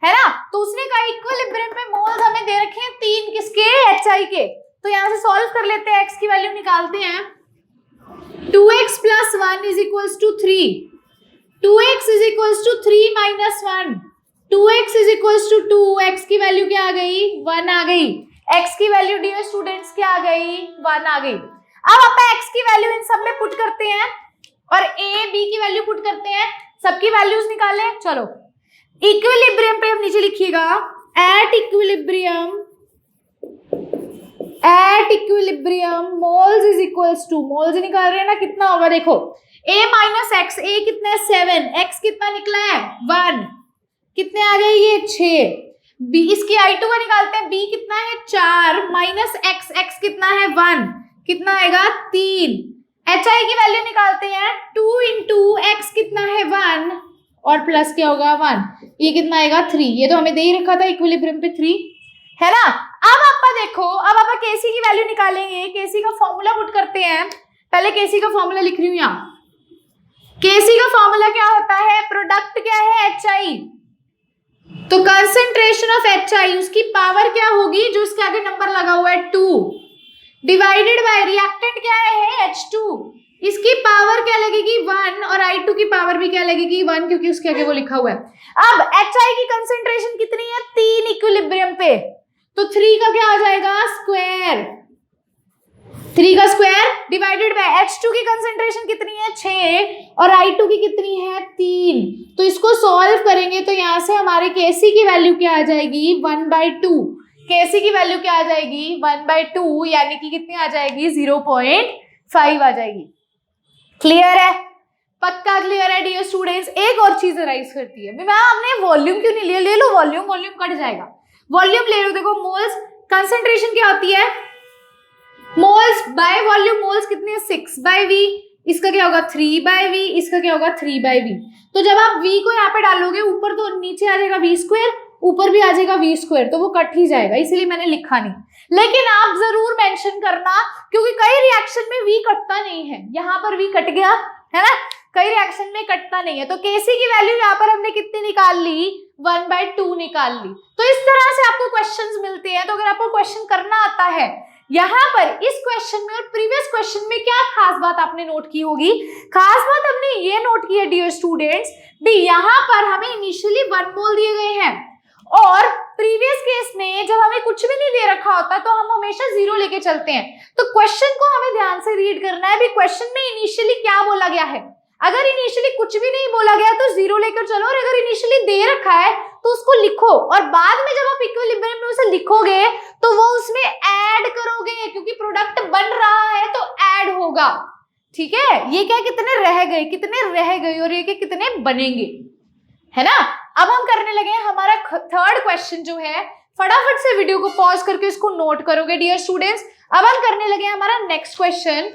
B: है ना। तो उसने कहा इक्विलिब्रियम पे मोल्स हमें दे रखे हैं 3 किसके, HI के। तो यहां से सॉल्व कर लेते हैं, x की वैल्यू निकालते हैं, 2x plus 1 is equals to 3, 2x is equals to 3 minus 1, 2x is equals to 2, x की वैल्यू क्या आ गई, 1 आ गई, x की वैल्यू डियर स्टूडेंट्स क्या आ गई, 1 आ गई। अब अपन x की वैल्यू इन सब में पुट करते हैं और a b की वैल्यू पुट करते हैं, सबकी वैल्यूज निकालें। चलो इक्विलिब्रियम पे अब नीचे लिखिएगा, at equilibrium moles is equals to, moles निकाल रहे हैं ना, कितना होगा देखो, a माइनस एक्स, a कितना है 7, x कितना निकला है 1, कितने आ गए ये 6, b इसकी I2 का निकालते हैं, b कितना है 4 माइनस x, x कितना है 1, कितना आएगा 3, HI की वैल्यू निकालते हैं, 2 इंटू x कितना है 1 और प्लस क्या होगा 1, ये कितना आएगा 3, ये तो हमें दे ही रखा था इक्विलिब्रियम पे 3, है ना। अब आपका देखो, अब आप Kc की वैल्यू निकालेंगे, Kc का फॉर्मूला पुट करते हैं, पहले Kc का फॉर्मूला लिख रही हूं यहाँ। Kc का फॉर्मूला क्या होता है, प्रोडक्ट क्या है HI, तो कंसंट्रेशन ऑफ HI, उसकी पावर क्या होगी, जो उसके आगे नंबर लगा हुआ है 2, डिवाइडेड बाय रिएक्टेंट क्या है H2, इसकी पावर क्या लगेगी 1 और I2 की पावर भी क्या लगेगी 1, क्योंकि उसके आगे वो लिखा हुआ है। अब HI की कंसंट्रेशन कितनी है 3 इक्विलिब्रियम पे, तो 3 का क्या आ जाएगा, स्क्वायर, 3 का स्क्वायर डिवाइडेड बाय H2 की कंसेंट्रेशन कितनी है 6 और I2 की कितनी है 3। तो इसको सॉल्व करेंगे तो यहां से हमारे Kc की वैल्यू क्या आ जाएगी 1/2। Kc की वैल्यू क्या आ जाएगी 1/2 यानी कि कितनी आ जाएगी 0.5 आ जाएगी। क्लियर है, पक्का क्लियर है डियर स्टूडेंट्स। एक और चीज राइज करती है मैम हमने वॉल्यूम क्यों नहीं लिया, ले लो वॉल्यूम, वॉल्यूम कट जाएगा, वॉल्यूम ले लो। देखो मोल्स कंसेंट्रेशन क्या होती है, मोल्स बाय वॉल्यूम, मोल्स कितनी है 6/V, इसका क्या होगा 3/V, इसका क्या होगा 3/V। तो जब आप V को यहाँ पे डालोगे ऊपर तो नीचे आ जाएगा V², ऊपर भी आ जाएगा V², तो वो कट ही जाएगा, इसीलिए मैंने लिखा नहीं। लेकिन आप जरूर मेंशन करना क्योंकि कई रिएक्शन में V कटता नहीं है, यहाँ पर V कट गया है ना, कई रिएक्शन में कटता नहीं है। तो Kc की वैल्यू यहाँ पर हमने कितनी निकाल ली 1/2 निकाल ली। तो इस तरह से आपको क्वेश्चंस मिलते हैं। तो अगर आपको क्वेश्चन करना आता है यहाँ पर इस क्वेश्चन में और प्रीवियस क्वेश्चन में क्या खास बात आपने नोट की होगी, खास बात हमने ये नोट की है डियर स्टूडेंट्स भी यहाँ पर हमें इनिशियली 1 मोल दिए गए हैं और प्रीवियस केस में जब हमें कुछ भी नहीं दे रखा होता तो हम हमेशा 0 लेके चलते हैं। तो क्वेश्चन को हमें ध्यान से रीड करना है भी क्वेश्चन में इनिशियली क्या बोला गया है। अगर इनिशियली कुछ भी नहीं बोला गया तो 0 लेकर चलो और अगर इनिशियली दे रखा है तो उसको लिखो और बाद में जब आप इक्विलिब्रियम में उसे लिखोगे तो वो उसमें ऐड करोगे क्योंकि प्रोडक्ट बन रहा है तो ऐड होगा। ठीक है, ये क्या कितने रह गए और ये क्या कितने बनेंगे, है ना। अब हम करने लगे हैं हमारा थर्ड क्वेश्चन जो है, फटाफट से वीडियो को पॉज करके इसको नोट करोगे डियर स्टूडेंट्स। अब हम करने लगे हैं हमारा नेक्स्ट क्वेश्चन,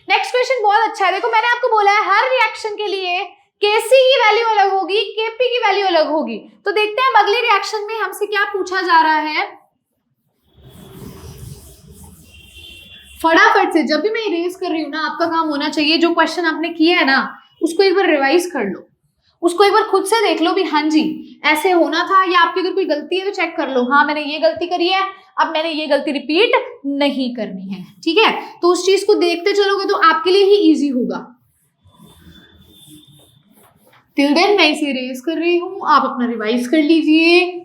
B: नेक्स्ट क्वेश्चन बहुत अच्छा है। देखो मैंने आपको बोला है हर रिएक्शन के लिए Kc की वैल्यू अलग होगी, Kp की वैल्यू अलग होगी। तो देखते हैं अब अगले रिएक्शन में हमसे क्या पूछा जा रहा है। फटाफट से जब भी मैं इरेज कर रही हूँ ना, आपका काम होना चाहिए जो क्वेश्चन आपने किया है ना उसको एक बार रिवाइज कर लो, उसको एक बार खुद से देख लो भी हाँ जी ऐसे होना था, या आपकी अगर कोई गलती है तो चेक कर लो, हाँ मैंने ये गलती करी है, अब मैंने ये गलती रिपीट नहीं करनी है। ठीक है, तो उस चीज को देखते चलोगे तो आपके लिए ही इजी होगा। टिल देन मैं इसे इरेज कर रही हूं, आप अपना रिवाइज कर लीजिए।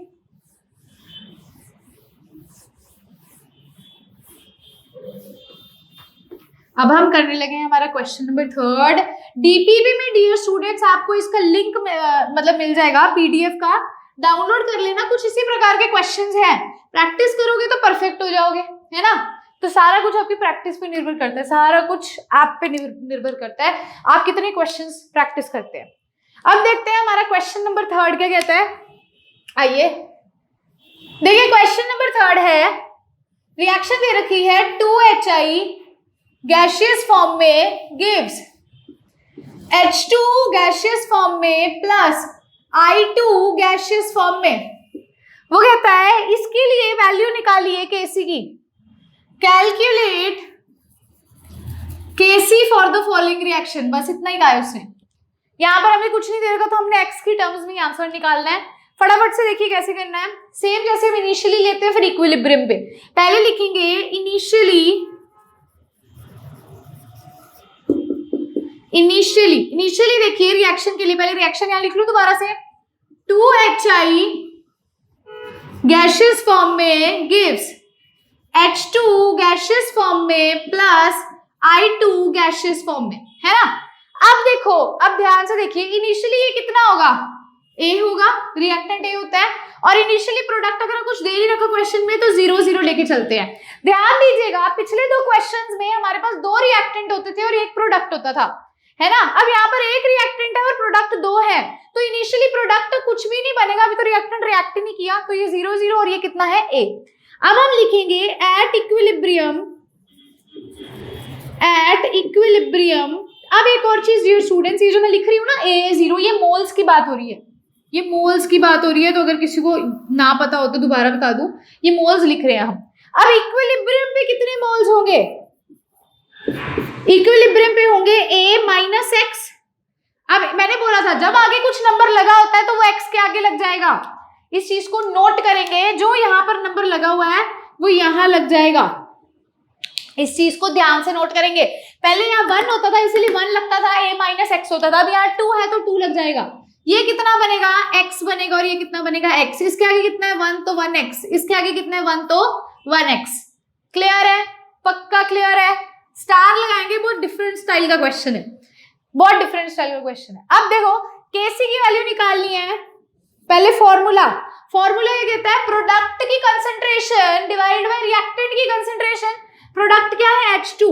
B: अब हम करने लगे हैं हमारा क्वेश्चन नंबर 3। डीपीबी में डियर स्टूडेंट्स आपको इसका लिंक मतलब मिल जाएगा पीडीएफ का, डाउनलोड कर लेना। कुछ इसी प्रकार के क्वेश्चंस हैं, प्रैक्टिस करोगे तो परफेक्ट हो जाओगे, है ना। तो सारा कुछ आपकी प्रैक्टिस पे निर्भर करता है, सारा कुछ आप पे निर्भर करता है आप कितने क्वेश्चंस प्रैक्टिस करते हैं। अब देखते हैं हमारा क्वेश्चन नंबर 3 क्या कहता है। आइए देखिए क्वेश्चन नंबर 3 है, रिएक्शन दे रखी है 2HI गैसियस फॉर्म में गिव्स H2 गैसियस फॉर्म में प्लस I2 गैसियस फॉर्म में। वो कहता है इसके लिए वैल्यू निकालिए Kc की, calculate Kc for the following reaction. बस इतना ही कहा है उसने, यहाँ पर हमें कुछ नहीं दे रखा तो हमने x की टर्म्स में आंसर निकालना है। फटाफट से देखिए कैसे करना है, सेम जैसे हम इनिशियली लेते हैं फिर इक्विलिब्रियम पे पहले लिखेंगे इनिशियली देखिए रिएक्शन के लिए पहले रिएक्शन यहाँ लिख लूं दोबारा से, 2HI गैसियस फॉर्म में गिव्स H2 गैसियस फॉर्म में प्लस I2 गैसियस फॉर्म में, है ना। अब देखो, अब ध्यान से देखिए इनिशियली ये कितना होगा, A होगा, रिएक्टेंट A होता है और इनिशियली प्रोडक्ट अगर कुछ दे ही रखा क्वेश्चन में तो 0 0 लेके चलते हैं। ध्यान दीजिएगा पिछले 2 क्वेश्चंस में हमारे पास 2 रिएक्टेंट होते थे और 1 प्रोडक्ट होता था, है ना। अब यहाँ पर 1 रिएक्टेंट है और प्रोडक्ट 2 है, तो इनिशियली प्रोडक्ट कुछ भी नहीं बनेगा, अभी तो रिएक्टेंट रिएक्ट ही नहीं किया, तो ये 0 0 और ये कितना है A। अब हम लिखेंगे एट इक्विलिब्रियम। अब एक और चीज डियर स्टूडेंट्स, ये जो मैं लिख रही हूँ ना A0, ये मोल्स की बात हो रही है, ये मोल्स की बात हो रही है। तो अगर किसी को ना पता हो तो दोबारा बता दूं, ये मोल्स लिख रहे हैं हम। अब इक्विलिब्रियम पे कितने मोल्स होंगे, इक्विलिब्रियम पे होंगे A-X। अब मैंने बोला था जब आगे कुछ नंबर लगा होता है तो वो x के आगे लग जाएगा, इस चीज को नोट करेंगे, जो यहाँ पर नंबर लगा हुआ है वो यहाँ लग जाएगा, इस चीज को ध्यान से नोट करेंगे। पहले यहाँ 1 होता था इसलिए 1 लगता था, A-X होता था, अब यहाँ 2 है तो 2 लग जाएगा। ये कितना बनेगा x बनेगा और ये कितना बनेगा x। इसके आगे कितना है 1 तो 1x, इसके आगे कितना है 1 तो 1x। क्लियर है, पक्का क्लियर है। स्टार लगाएंगे, बहुत डिफरेंट स्टाइल का क्वेश्चन है, बहुत डिफरेंट स्टाइल का क्वेश्चन है। अब देखो Kc की वैल्यू निकालनी है, पहले फॉर्मूला ये कहता है प्रोडक्ट की कंसंट्रेशन डिवाइड बाय रिएक्टेंट की कंसंट्रेशन। प्रोडक्ट क्या है H2,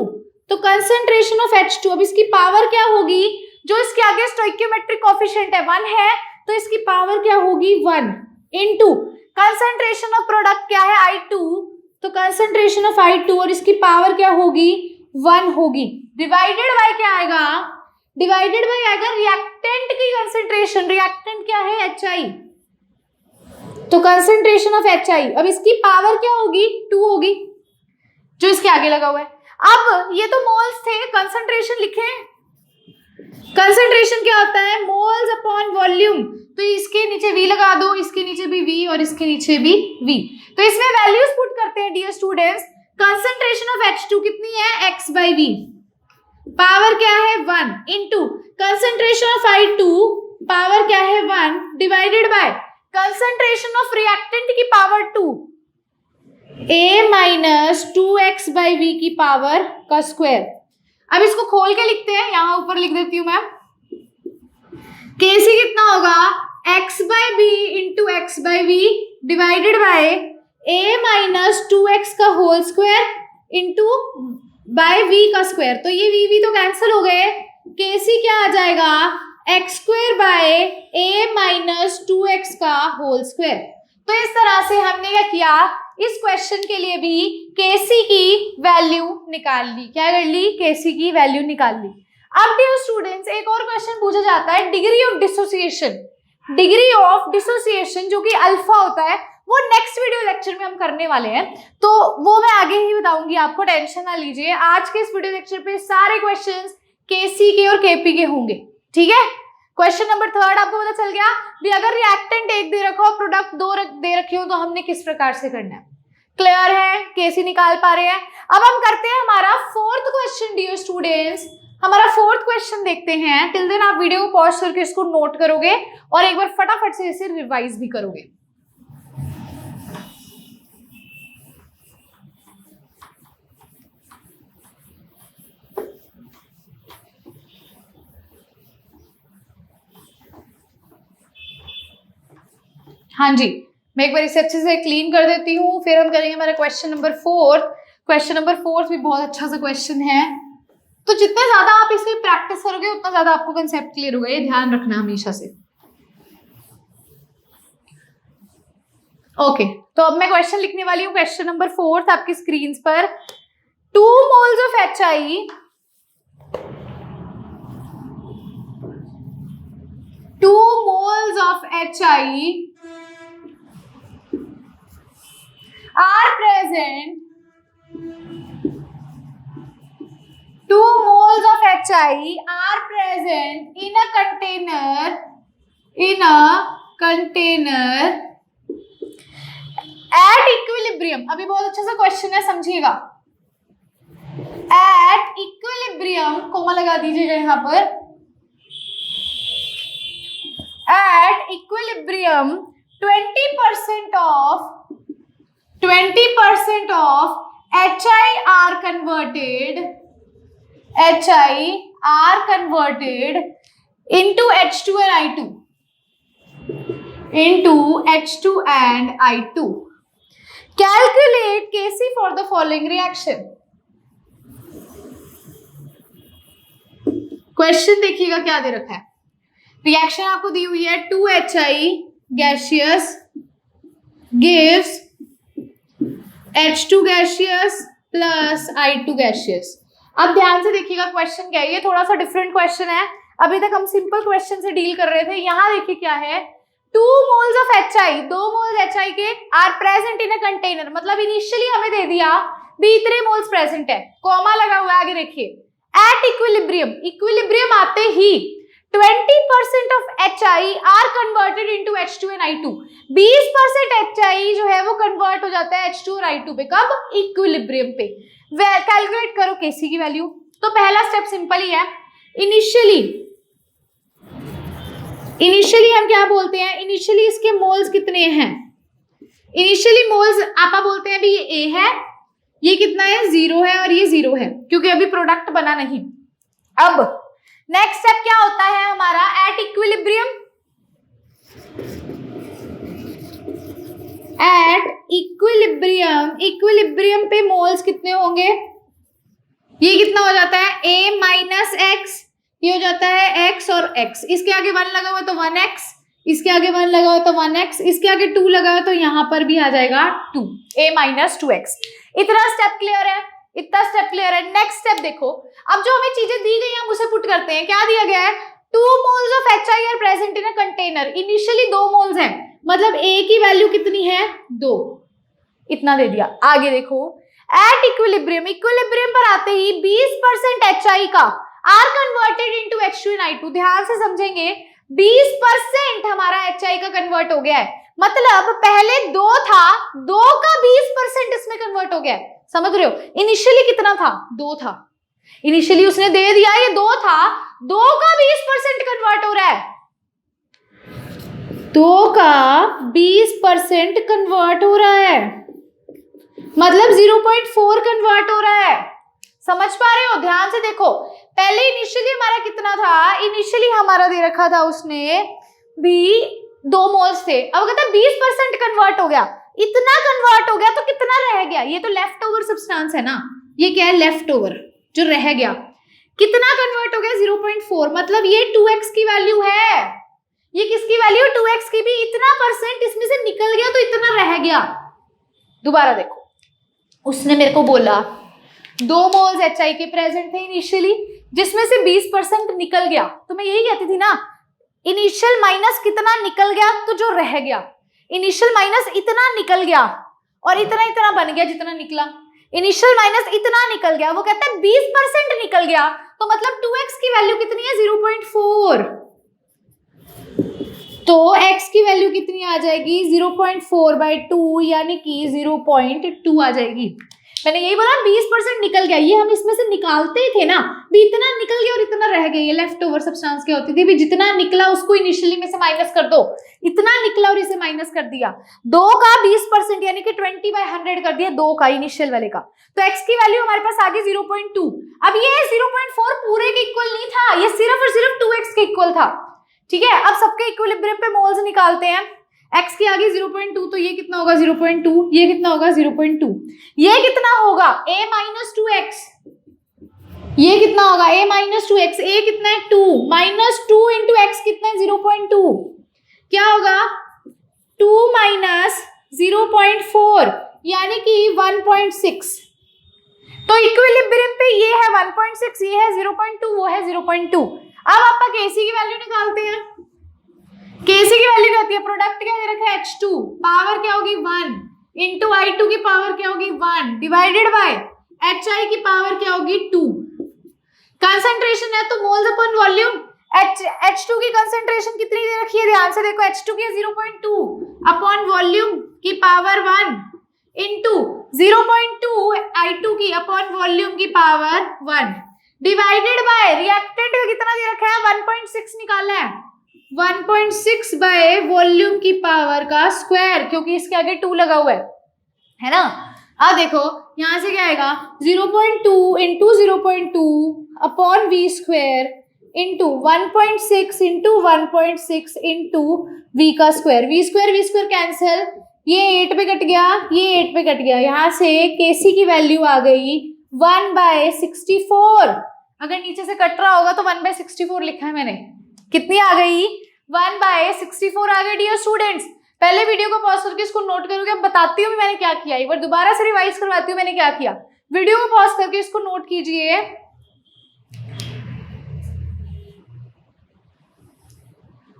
B: तो कंसंट्रेशन ऑफ H2। अब इसकी पावर क्या होगी, जो इसके आगे स्टोइकियोमेट्रिक कोएफिशिएंट है 1 है, तो इसकी पावर क्या होगी 1 इनटू कंसंट्रेशन ऑफ प्रोडक्ट क्या है I2, तो कंसंट्रेशन ऑफ I2 और इसकी पावर क्या होगी 1 होगी, डिवाइडेड बाय क्या आएगा, डिवाइडेड बाय आएगा रिएक्टेंट की कंसंट्रेशन। रिएक्टेंट क्या है HI, तो कंसंट्रेशन ऑफ HI। अब इसकी पावर क्या होगी 2 होगी, जो इसके आगे लगा हुआ है। अब ये तो मोल्स थे, कंसंट्रेशन लिखे, कंसंट्रेशन क्या होता है मोल्स अपॉन वॉल्यूम, तो इसके नीचे V लगा दो, इसके नीचे भी V और इसके नीचे भी V। तो इसमें वैल्यूज पुट करते हैं dear students. Concentration of H2 कितनी है x बाई V, पावर क्या है 1 into concentration of I2, power क्या है 1 divided by concentration of reactant की power 2, a minus 2x by V की पावर का स्क्वायर। अब इसको खोल के लिखते हैं, यहां ऊपर लिख देती हूं मैं। Kc कितना होगा x by B into X by V divided by a minus 2x का whole square into by v का स्क्वायर। तो ये v तो कैंसिल हो गए, Kc क्या आ जाएगा x square by a minus 2x का होल स्क्वायर। तो इस तरह से हमने क्या किया, इस क्वेश्चन के लिए भी Kc की वैल्यू निकाल ली। क्या कर ली, Kc की वैल्यू निकाल ली। अब डियर स्टूडेंट्स एक और क्वेश्चन पूछा जाता है degree of dissociation. Degree of dissociation जो कि अल्फा होता है, वो नेक्स्ट वीडियो लेक्चर में हम करने वाले हैं, तो वो मैं आगे ही बताऊंगी, आपको टेंशन ना लीजिए। आज के इस वीडियो लेक्चर पे सारे क्वेश्चंस Kc के और Kp के होंगे, ठीक है। क्वेश्चन नंबर 3 आपको पता चल गया भी, अगर रिएक्टेंट 1 दे रखा हो, प्रोडक्ट 2 दे रखे हो, तो हमने किस प्रकार से करना है। क्लियर है, Kc निकाल पा रहे हैं। अब हम करते हैं हमारा 4th क्वेश्चन डियर स्टूडेंट्स। हमारा 4th क्वेश्चन देखते हैं। टिल देन आप वीडियो को पॉज करके इसको नोट करोगे और एक बार फटाफट से इसे रिवाइज भी करोगे। हाँ जी, मैं एक बार इसे अच्छे से क्लीन कर देती हूँ, फिर हम करेंगे हमारा क्वेश्चन नंबर 4। क्वेश्चन नंबर 4 भी बहुत अच्छा सा क्वेश्चन है, तो जितने ज्यादा आप इसकी प्रैक्टिस करोगे उतना ज्यादा आपको कंसेप्ट क्लियर होगा, ये ध्यान रखना हमेशा से। ओके, तो अब मैं क्वेश्चन लिखने वाली हूँ। क्वेश्चन नंबर 4 आपकी स्क्रीन पर। 2 moles of HI, 2 moles of HI are present. 2 moles of HI are present in a container. At equilibrium. अभी बहुत अच्छा सा क्वेश्चन है, समझिएगा। At equilibrium, कोमा लगा दीजिएगा यहाँ पर। At equilibrium, 20% of HI are converted into H2 and I2. Calculate Kc for the following reaction. Question देखिएगा क्या दे रखा है। रिएक्शन आपको दी हुई है 2HI gaseous gives H2 gaseous plus I2 gaseous। अब ध्यान से देखिएगा क्वेश्चन क्या है, ये थोड़ा सा डिफरेंट क्वेश्चन है। अभी तक हम सिंपल क्वेश्चन से डील कर रहे थे, यहाँ देखिए क्या है। 2 moles of HI, 2 moles HI के are present in a container, मतलब इनिशियली हमें दे दिया भी इतने मोल्स प्रेजेंट है, कॉमा लगा हुआ है आगे देखिए। एट इक्विलिब्रियम आते ही 20% of HI are converted into H2 and I2। 20% HI जो है वो कन्वर्ट हो जाता है H2 और I2 पे, कब, इक्विलिब्रियम पे। कैलकुलेट करो Kc की वैल्यू। तो पहला स्टेप सिंपल ही है, इनिशियली इनिशियली हम क्या बोलते हैं, इनिशियली इसके मोल्स कितने हैं, इनिशियली मोल्स आपा बोलते हैं भी ये ए है, ये कितना है 0 है और ये 0 है क्योंकि अभी प्रोडक्ट बना नहीं। अब नेक्स्ट स्टेप क्या होता है हमारा, eight equilibrium, at equilibrium, equilibrium पे मोल्स कितने होंगे, ये कितना हो जाता है a माइनस एक्स, ये हो जाता है x और x, इसके आगे 1 लगा हुआ तो 1x, इसके आगे 1 लगा हुआ तो 1x, इसके आगे 2 लगा हुआ तो यहाँ पर भी आ जाएगा 2, a माइनस 2x। इतना स्टेप क्लियर है, इतना स्टेप क्लियर है। नेक्स्ट स्टेप देखो, अब जो हमें चीजें दी गई हम उसे पुट करते हैं। क्या दिया गया है, 2 moles of HI are present in a container, initially 2 moles हैं, मतलब a की वैल्यू कितनी है 2, इतना दे दिया। आगे देखो, एट इक्विलिब्रियम, इक्विलिब्रियम पर आते ही 20% HI का are converted into H2 and I2, ध्यान से समझेंगे 20% हमारा HI का कन्वर्ट हो गया है, मतलब पहले 2 था, 2 का 20% इसमें कन्वर्ट हो गया है, समझ रहे हो। इनिशियली कितना था 2 था, इनिशियली उसने दे दिया ये 2 था, 2 का 20% कन्वर्ट हो रहा है, 2 का 20% कन्वर्ट हो रहा है, मतलब 0.4 कन्वर्ट हो रहा है, समझ पा रहे हो। ध्यान से देखो, पहले इनिशियली हमारा कितना था, इनिशियली हमारा दे रखा था उसने भी 2 मोल्स थे, अब कहता है 20% कन्वर्ट हो गया, इतना कन्वर्ट हो गया तो कितना रह गया, ये तो लेफ्ट ओवर सब्सटेंस है ना, ये क्या है लेफ्ट ओवर जो रह गया, कितना कन्वर्ट हो गया 0.4, मतलब ये 2x की वैल्यू है, ये किसकी वैल्यू 2x की भी, इतना परसेंट इसमें से निकल गया तो इतना रह गया। दोबारा देखो, उसने मेरे को बोला 2 मोल्स HI के प्रेजेंट थे इनिशियली, जिसमें से 20% निकल गया, तो मैं यही कहती थी ना, इनिशियल माइनस कितना निकल गया तो जो रह गया, इनिशियल माइनस इतना निकल गया और इतना इतना बन गया जितना निकला, इनिशियल माइनस इतना निकल गया, वो कहता है 20% निकल गया, तो मतलब 2x की वैल्यू कितनी है 0.4, तो x की वैल्यू कितनी आ जाएगी 0.4/2 यानी कि 0.2 आ जाएगी। मैंने यही बोला 20% निकल गया, ये हम इसमें से निकालते ही थे ना, भी इतना निकल गया और इतना रह गया, ये लेफ्ट ओवर सब्सटेंस क्या होती थी, भी जितना निकला उसको इनिशियली में से माइनस कर दो, इतना निकला और इसे माइनस कर दिया, 2 का 20% यानी कि 20/100 कर दिया 2 का इनिशियल वाले का, तो x की वैल्यू हमारे पास आ गई 0.2। अब ये 0.4 पूरे के इक्वल नहीं था, ये सिर्फ और सिर्फ 2x के इक्वल था, ठीक है। अब सबके इक्विलिब्रियम पे मोल्स निकालते हैं, x के आगे 0.2, तो ये कितना होगा 0.2, ये कितना होगा 0.2, ये कितना होगा a माइनस 2x, ये कितना होगा a माइनस 2x, a कितना है 2 माइनस 2 इंटू एक्स कितना है 0.2, क्या होगा 2 माइनस 0.4 यानी कि 1.6, तो इक्विलिब्रियम पे ये है 1.6, ये है 0.2, वो है 0.2। अब आप Kc की वैल्यू निकालते हैं, Kc की वैल्यू क्या होती है, प्रोडक्ट क्या दे रखा है H2, पावर क्या होगी 1 इंटू I2 की पावर क्या होगी 1 डिवाइडेड बाय HI की पावर क्या होगी 2, कंसंट्रेशन है तो मोल्स अपॉन वॉल्यूम, H2 की कंसंट्रेशन कितनी दे रखी है, ध्यान से देखो, H2 की 0.2 अपॉन वॉल्यूम की पावर 1 इंटू 0.2 I2 की अपॉन वॉल्यूम की पावर 1 डिवाइडेड बाय रिएक्टेंट कितना दे रखा है 1.6 निकालना है, 1.6 बाय वॉल्यूम की पावर का स्क्वायर, क्योंकि इसके आगे 2 लगा हुआ है ना। अब देखो यहां से क्या आएगा 0.2 into 0.2 upon v square into 1.6 into 1.6 into v का स्क्वायर, v स्क्वायर कैंसिल, ये 8 पे कट गया, ये 8 पे कट गया, यहाँ से Kc की वैल्यू आ गई 1/64, अगर नीचे से कट रहा होगा तो 1/64 लिखा है मैंने, कितनी आ गई 1/64 आ गई। डियर स्टूडेंट्स, पहले वीडियो को पॉज करके इसको नोट करोगे, अब बताती हूँ मैंने क्या किया, एक बार दोबारा से रिवाइज करवाती हूँ मैंने क्या किया, वीडियो को पॉज करके इसको नोट कीजिए।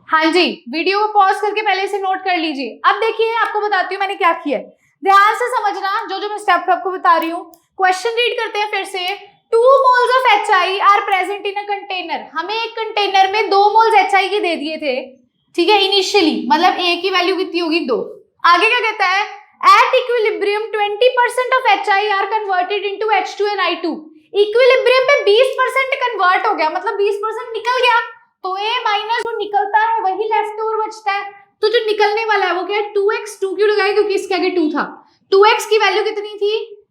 B: हाँ जी, वीडियो को पॉज करके पहले इसे नोट कर लीजिए। अब देखिए आपको बताती हूँ मैंने क्या किया है, ध्यान से समझना जो मैं स्टेप आपको बता रही हूँ। क्वेश्चन रीड करते हैं फिर से, 2 moles of HI are present in a container, हमें एक कंटेनर में 2 मोल्स HI के दे दिए थे, ठीक है, इनिशियली, मतलब A की वैल्यू कितनी होगी 2। आगे क्या कहता है, at equilibrium 20% of HI are converted into H2 and I2, equilibrium पे 20% कन्वर्ट हो गया, मतलब 20% निकल गया, तो a माइनस जो निकलता है वही लेफ्ट ओवर बचता है, तो जो निकलने वाला है वो क्या है 2x, 2 क्यों लगाए क्योंकि इसके आगे 2 था, 2x की वैल्यू कितनी थी,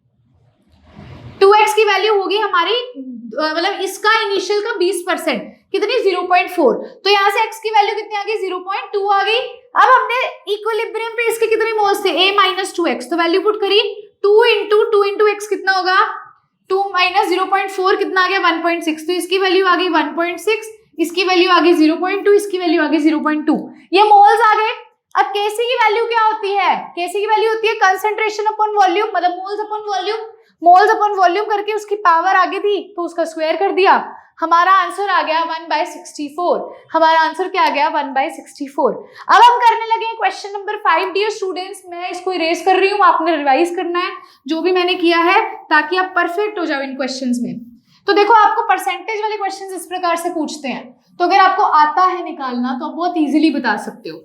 B: 2x की वैल्यू होगी हमारी मतलब इसका इनिशियल का 20% कितनी 0.4, तो यहाँ से x की वैल्यू कितनी आ गई 0.2 आ गई। अब हमने इक्विलिब्रियम पे इसके कितने मोल्स थे a माइनस 2x, तो वैल्यू पुट करी 2 इंटू x कितना होगा 2 माइनस 0.4 कितना आ गया 1.6, तो इसकी वैल्यू आ गई 1.6, इसकी वैल्यू आ गई 0.2, इसकी वैल्यू आ गई 0.2, ये मोल्स आ गए। अब Kc की वैल्यू क्या होती है, Kc की वैल्यू होती है कंसंट्रेशन अपॉन वॉल्यूम, मतलब moles upon volume, moles upon volume करके उसकी पावर आगे थी तो उसका स्क्वायर कर दिया, हमारा आंसर आ गया 1/64, हमारा आंसर क्या आ गया 1/64। अब हम करने लगे क्वेश्चन नंबर 5। डियर स्टूडेंट्स, मैं इसको इरेज कर रही हूँ, आपने रिवाइज करना है जो भी मैंने किया है ताकि आप परफेक्ट हो जाओ इन क्वेश्चंस में। तो देखो आपको परसेंटेज वाले क्वेश्चंस इस प्रकार से पूछते हैं, तो अगर आपको आता है निकालना तो आप बहुत इजीली बता सकते हो।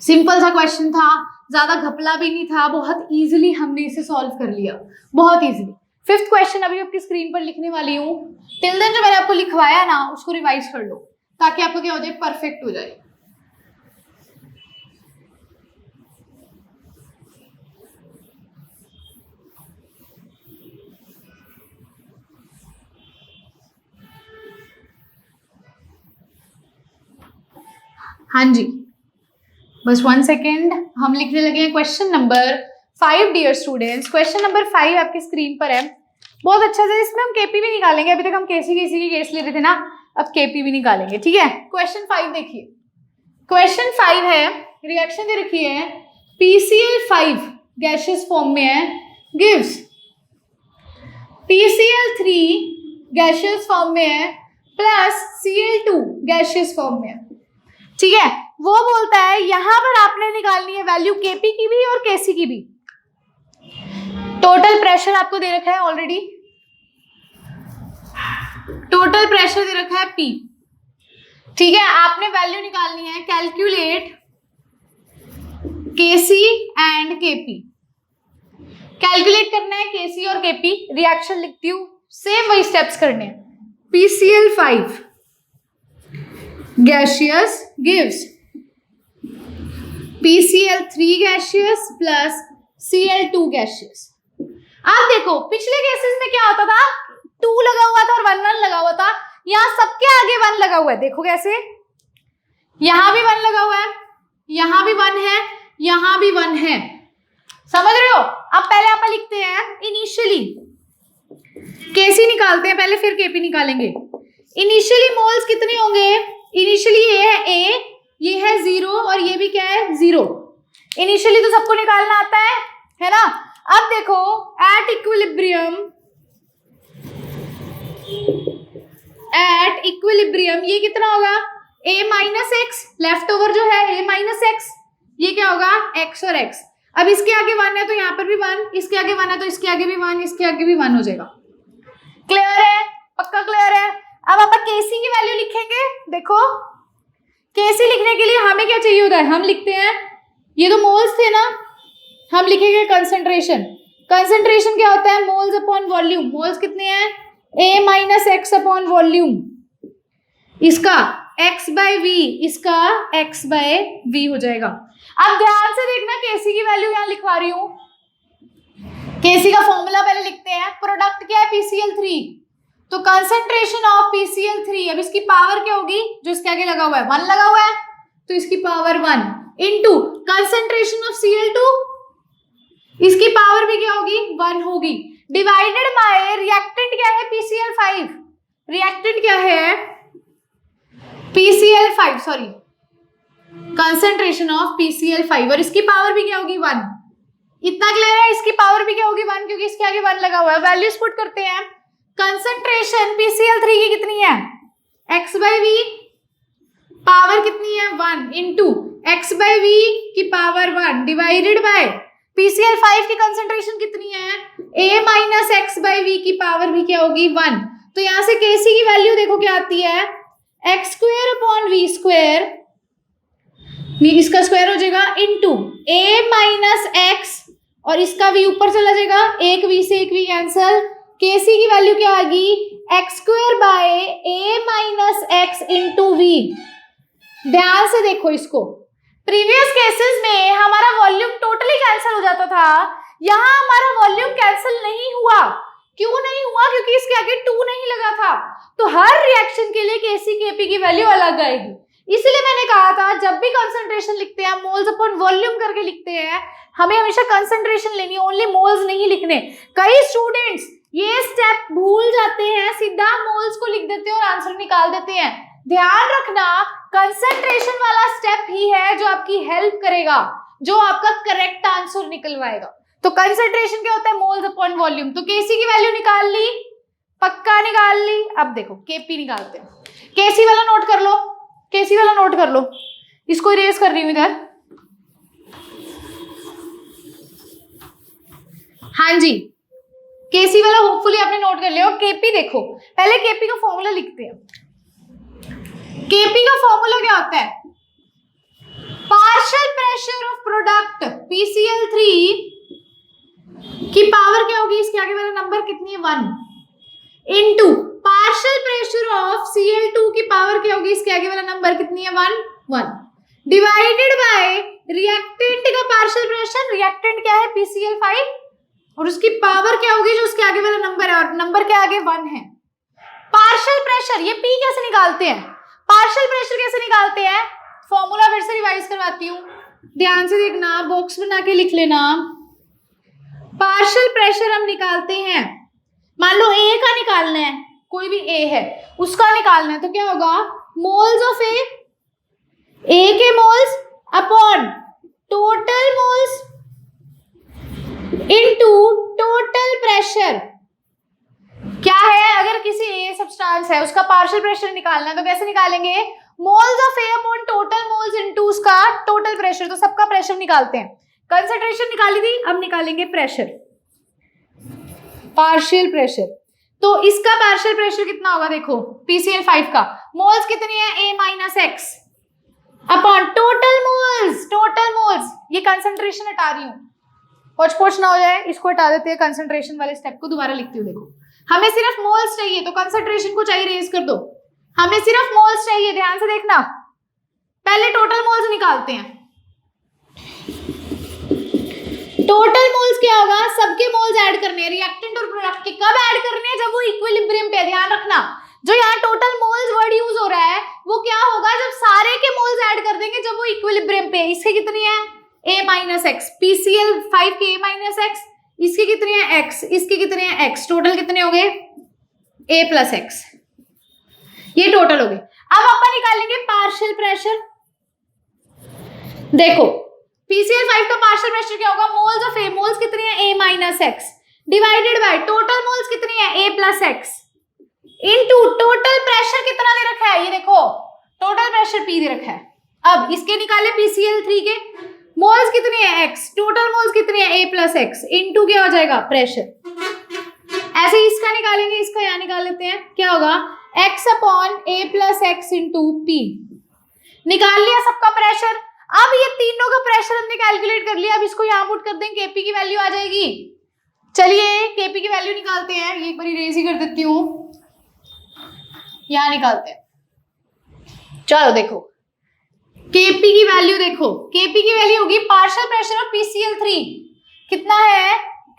B: सिंपल सा क्वेश्चन था, ज्यादा घपला भी नहीं था, बहुत इजीली हमने इसे सॉल्व कर लिया, बहुत इजीली। 5th क्वेश्चन अभी आपकी स्क्रीन पर लिखने वाली हूँ, टिल देन जो मैंने आपको लिखवाया ना उसको रिवाइज कर लो ताकि आपको क्या हो जाए परफेक्ट हो जाए। हाँ जी, बस 1 सेकेंड, हम लिखने लगे हैं question number 5। Dear students, question number 5 आपकी स्क्रीन पर है, बहुत अच्छा से इसमें हम केपी भी निकालेंगे, अभी तक हम केसी की केस ले रहे थे ना, अब केपी भी निकालेंगे, ठीक है। क्वेश्चन 5 देखिए, क्वेश्चन 5 है, रिएक्शन दे रखी है PCl5 गैसियस फॉर्म में है, गिव्स PCl3 गैसियस फॉर्म में है प्लस Cl2 गैसियस फॉर्म में है, ठीक है। वो बोलता है यहां पर आपने निकालनी है वैल्यू केपी की भी और केसी की भी। टोटल प्रेशर आपको दे रखा है ऑलरेडी, टोटल प्रेशर दे रखा है P, ठीक है। आपने वैल्यू निकालनी है, calculate KC and KP, calculate करना है केसी और केपी। रिएक्शन लिखती हूं, सेम वही स्टेप्स करने हैं। PCl5 gaseous gives PCl3 gaseous plus Cl2 gaseous। अब देखो पिछले केसेस में क्या होता था, 2 लगा हुआ था और 1 1 लगा हुआ था, यहाँ सबके आगे 1 लगा हुआ है, देखो कैसे, यहाँ भी 1 लगा हुआ है, यहाँ भी 1 है, यहाँ भी 1 है, समझ रहे हो। अब पहले आप लिखते हैं इनिशियली, केसी निकालते हैं पहले फिर केपी निकालेंगे। इनिशियली मोल्स कितने होंगे, इनिशियली ये है A, ये है 0 और ये भी क्या है 0। इनिशियली तो सबको निकालना आता है ना। अब देखो एट इक्विलिब्रियम ये कितना होगा A minus x, left over जो है A माइनस एक्स, ये क्या होगा x और x। अब इसके आगे 1 है तो यहाँ पर भी 1, इसके आगे 1 है तो इसके आगे भी 1, इसके आगे भी 1 हो जाएगा। क्लियर है, पक्का क्लियर है। अब आप केसी की वैल्यू लिखेंगे, देखो केसी लिखने के लिए हमें क्या चाहिए होता है, हम लिखते हैं, ये तो मोल्स थे ना, हम लिखेंगे कंसंट्रेशन। कंसंट्रेशन क्या होता है, मोल्स अपॉन वॉल्यूम, मोल्स कितने हैं A minus x upon volume, इसका x बाय v, इसका x बाय v हो जाएगा। अब ध्यान से देखना, केसी की वैल्यू यहाँ लिखवा रही हूं, केसी का फॉर्मूला पहले लिखते हैं। प्रोडक्ट क्या है PCl3, तो कंसंट्रेशन ऑफ PCl3, अब इसकी पावर क्या होगी, जो इसके आगे लगा हुआ है 1 लगा हुआ है तो इसकी power 1 into concentration of Cl2, इसकी पावर भी क्या होगी 1 होगी, डिवाइडेड बाय रिएक्टेंट क्या है PCl5, रिएक्टेंट क्या है PCl5 sorry, concentration of PCl5 और इसकी पावर भी क्या होगी 1। इतना क्लियर है, इसकी पावर भी क्या होगी 1 क्योंकि इसके आगे 1 लगा हुआ है। वैल्यूज पुट करते हैं, कंसंट्रेशन PCl3 की कितनी है x बाय v, पावर कितनी है 1 इंटू x बाय v की पावर 1 डिवाइडेड बाय PCl5 की कंसंट्रेशन कितनी है a minus x by v की पावर भी क्या होगी 1। तो यहां से Kc की वैल्यू देखो क्या आती है x square upon v square, इसका स्क्वायर हो जाएगा इंटू a माइनस एक्स और इसका v ऊपर चला जाएगा, एक v से एक v कैंसल, केसी की वैल्यू क्या आएगी, x square by A minus X into V. ध्यान से देखो इसको, प्रीवियस केसेस में हमारा वॉल्यूम टोटली कैंसिल हो जाता था, यहाँ हमारा वॉल्यूम कैंसिल नहीं हुआ। क्यों नहीं हुआ, क्योंकि इसके आगे 2 नहीं लगा था। तो हर रिएक्शन के लिए केसी केपी की वैल्यू अलग आएगी। इसलिए मैंने कहा था जब भी कंसंट्रेशन लिखते हैं मोल्स अपॉन वॉल्यूम करके लिखते हैं, हमें हमेशा कंसंट्रेशन लेनी है, ओनली मोल्स नहीं लिखने। कई स्टूडेंट्स ये स्टेप भूल जाते हैं, सीधा मोल्स को लिख देते हैं और आंसर निकाल देते हैं। ध्यान रखना, कंसंट्रेशन वाला स्टेप ही है जो आपकी हेल्प करेगा, जो आपका करेक्ट आंसर निकलवाएगा। तो कंसंट्रेशन क्या होता है, मोल्स अपॉन वॉल्यूम। तो केसी की वैल्यू निकाल ली, पक्का निकाल ली। अब देखो केपी निकालते हैं। केसी वाला नोट कर लो, केसी वाला नोट कर लो, इसको इरेज कर रही हूं इधर। हाँ जी, केसी वाला होपफुली आपने नोट कर लिया। केपी देखो, पहले केपी का फॉर्मूला लिखते हैं। केपी का फॉर्मूला क्या होता है, partial pressure of product PCl3 की पावर क्या होगी, इसके आगे वाला नंबर कितनी है 1, into partial pressure of Cl2 की पावर क्या होगी, इसके आगे वाला नंबर कितनी है 1 डिवाइडेड बाय रिएक्टेंट का पार्शियल प्रेशर, रिएक्टेंट क्या है PCl5, और उसकी पावर क्या होगी जो उसके आगे वाला नंबर है, और नंबर के आगे 1 है। पार्शियल प्रेशर, ये P कैसे निकालते हैं, पार्शियल प्रेशर कैसे निकालते हैं, फॉर्मूला फिर से रिवाइज करवाती हूँ, ध्यान से देखना, बॉक्स बना के लिख लेना। पार्शियल प्रेशर हम निकालते हैं, मान लो A का निकालना है, कोई भी A है उसका निकालना है, तो क्या होगा, मोल्स ऑफ A के moles upon total moles into total pressure. क्या है, अगर किसी A सब्सटेंस है उसका पार्शियल प्रेशर निकालना है तो कैसे निकालेंगे, moles of A upon total moles into उसका टोटल प्रेशर। तो सबका प्रेशर निकालते हैं, कंसंट्रेशन निकाली थी, अब निकालेंगे प्रेशर, पार्शियल प्रेशर। तो इसका पार्शियल प्रेशर कितना होगा, देखो PCl5 का मोल्स कितनी है A minus x upon total moles, ये कंसंट्रेशन हटा रही हूँ, पोच ना हो जाए, इसको हटा देते हैं, कंसंट्रेशन वाले स्टेप को दोबारा लिखती हूँ। देखो हमें सिर्फ मोल्स चाहिए, तो कंसंट्रेशन को चाहिए रेज कर दो, हमें सिर्फ मोल्स चाहिए, ध्यान से देखना। पहले टोटल मोल्स निकालते हैं। टोटल मोल्स क्या होगा, सबके मोल्स ऐड करने हैं, रिएक्टेंट और प्रोडक्ट के। कब ऐड करने हैं, जब वो इक्विलिब्रियम पे। ध्यान रखना, जो यहाँ टोटल मोल्स वर्ड यूज हो रहा है वो क्या होगा, जब सारे के मोल्स ऐड कर देंगे, जब वो इक्विलिब्रियम पे। इसके कितनी है A माइनस एक्स, PCl5 के A माइनस एक्स, इसके कितने हैं x, इसके कितने हैं x, टोटल कितने हो गए A प्लस एक्स, ये टोटल हो गए। अब अपन निकालेंगे पार्शियल प्रेशर। देखो PCl5 का पार्शियल प्रेशर क्या होगा, मोल्स ऑफ A, मोल्स कितनी है A minus x divided by total moles कितनी है A plus x into total pressure कितना दे रखा है, ये देखो टोटल प्रेशर P दे रखा है। अब इसके निकाले PCl3 के, मोल्स कितनी है x, टोटल मोल्स कितनी है A प्लस एक्स इनटू क्या हो जाएगा प्रेशर। ऐसे ही इसका निकालेंगे, इसका यहाँ निकाल लेते हैं, क्या होगा x upon A plus x into P। निकाल लिया सबका प्रेशर। अब ये तीनों का प्रेशर हमने कैलकुलेट कर लिया, अब इसको यहाँ पुट कर दें, Kp की वैल्यू आ जाएगी। चलिए Kp की वैल्यू निकालते हैं, ये एक बार इरेज ही कर देती हूँ, यहाँ निकालते हैं। चलो देखो Kp की वैल्यू देखो, Kp की वैल्यू होगी पार्शियल प्रेशर ऑफ PCl3 कितना है,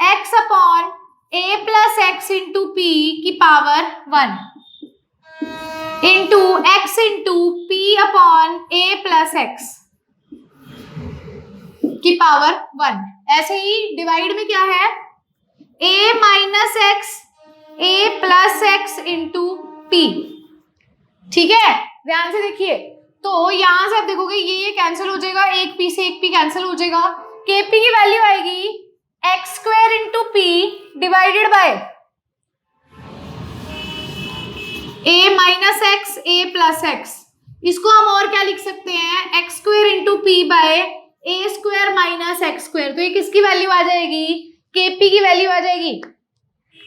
B: x upon A plus x into P की power 1 into x into P upon A plus x की पावर 1। ऐसे ही डिवाइड में क्या है, A minus x A plus x into P। ठीक है, ध्यान से देखिए, तो यहां से आप देखोगे ये कैंसिल हो जाएगा, एक P से एक P कैंसिल हो जाएगा। Kp की वैल्यू आएगी x square into P divided by A minus x A plus x. इसको हम और क्या लिख सकते हैं, x square into P by A square minus x square. तो ये किसकी वैल्यू आ जाएगी, Kp की वैल्यू आ जाएगी।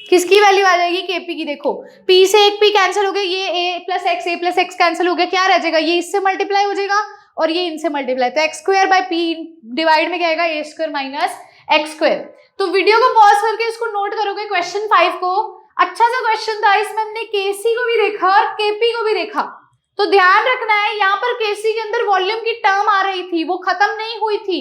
B: किसकी वैल्यू आ जाएगी, Kp की। देखो P से एक P कैंसिल हो गया, ये A प्लस एक्स कैंसिल हो गया, क्या रह जाएगा, ये इससे मल्टीप्लाई हो जाएगा और ये इनसे मल्टीप्लाई। तो x square bye P divide में क्या आएगा, A square minus x square. तो वीडियो को पॉज करके इसको नोट करोगे, क्वेश्चन 5 को अच्छा सा क्वेश्चन था, इसमें हमने केसी को भी देखा और केपी को भी देखा। तो ध्यान रखना है, यहाँ पर केसी के अंदर वॉल्यूम की टर्म आ रही थी, वो खत्म नहीं हुई थी,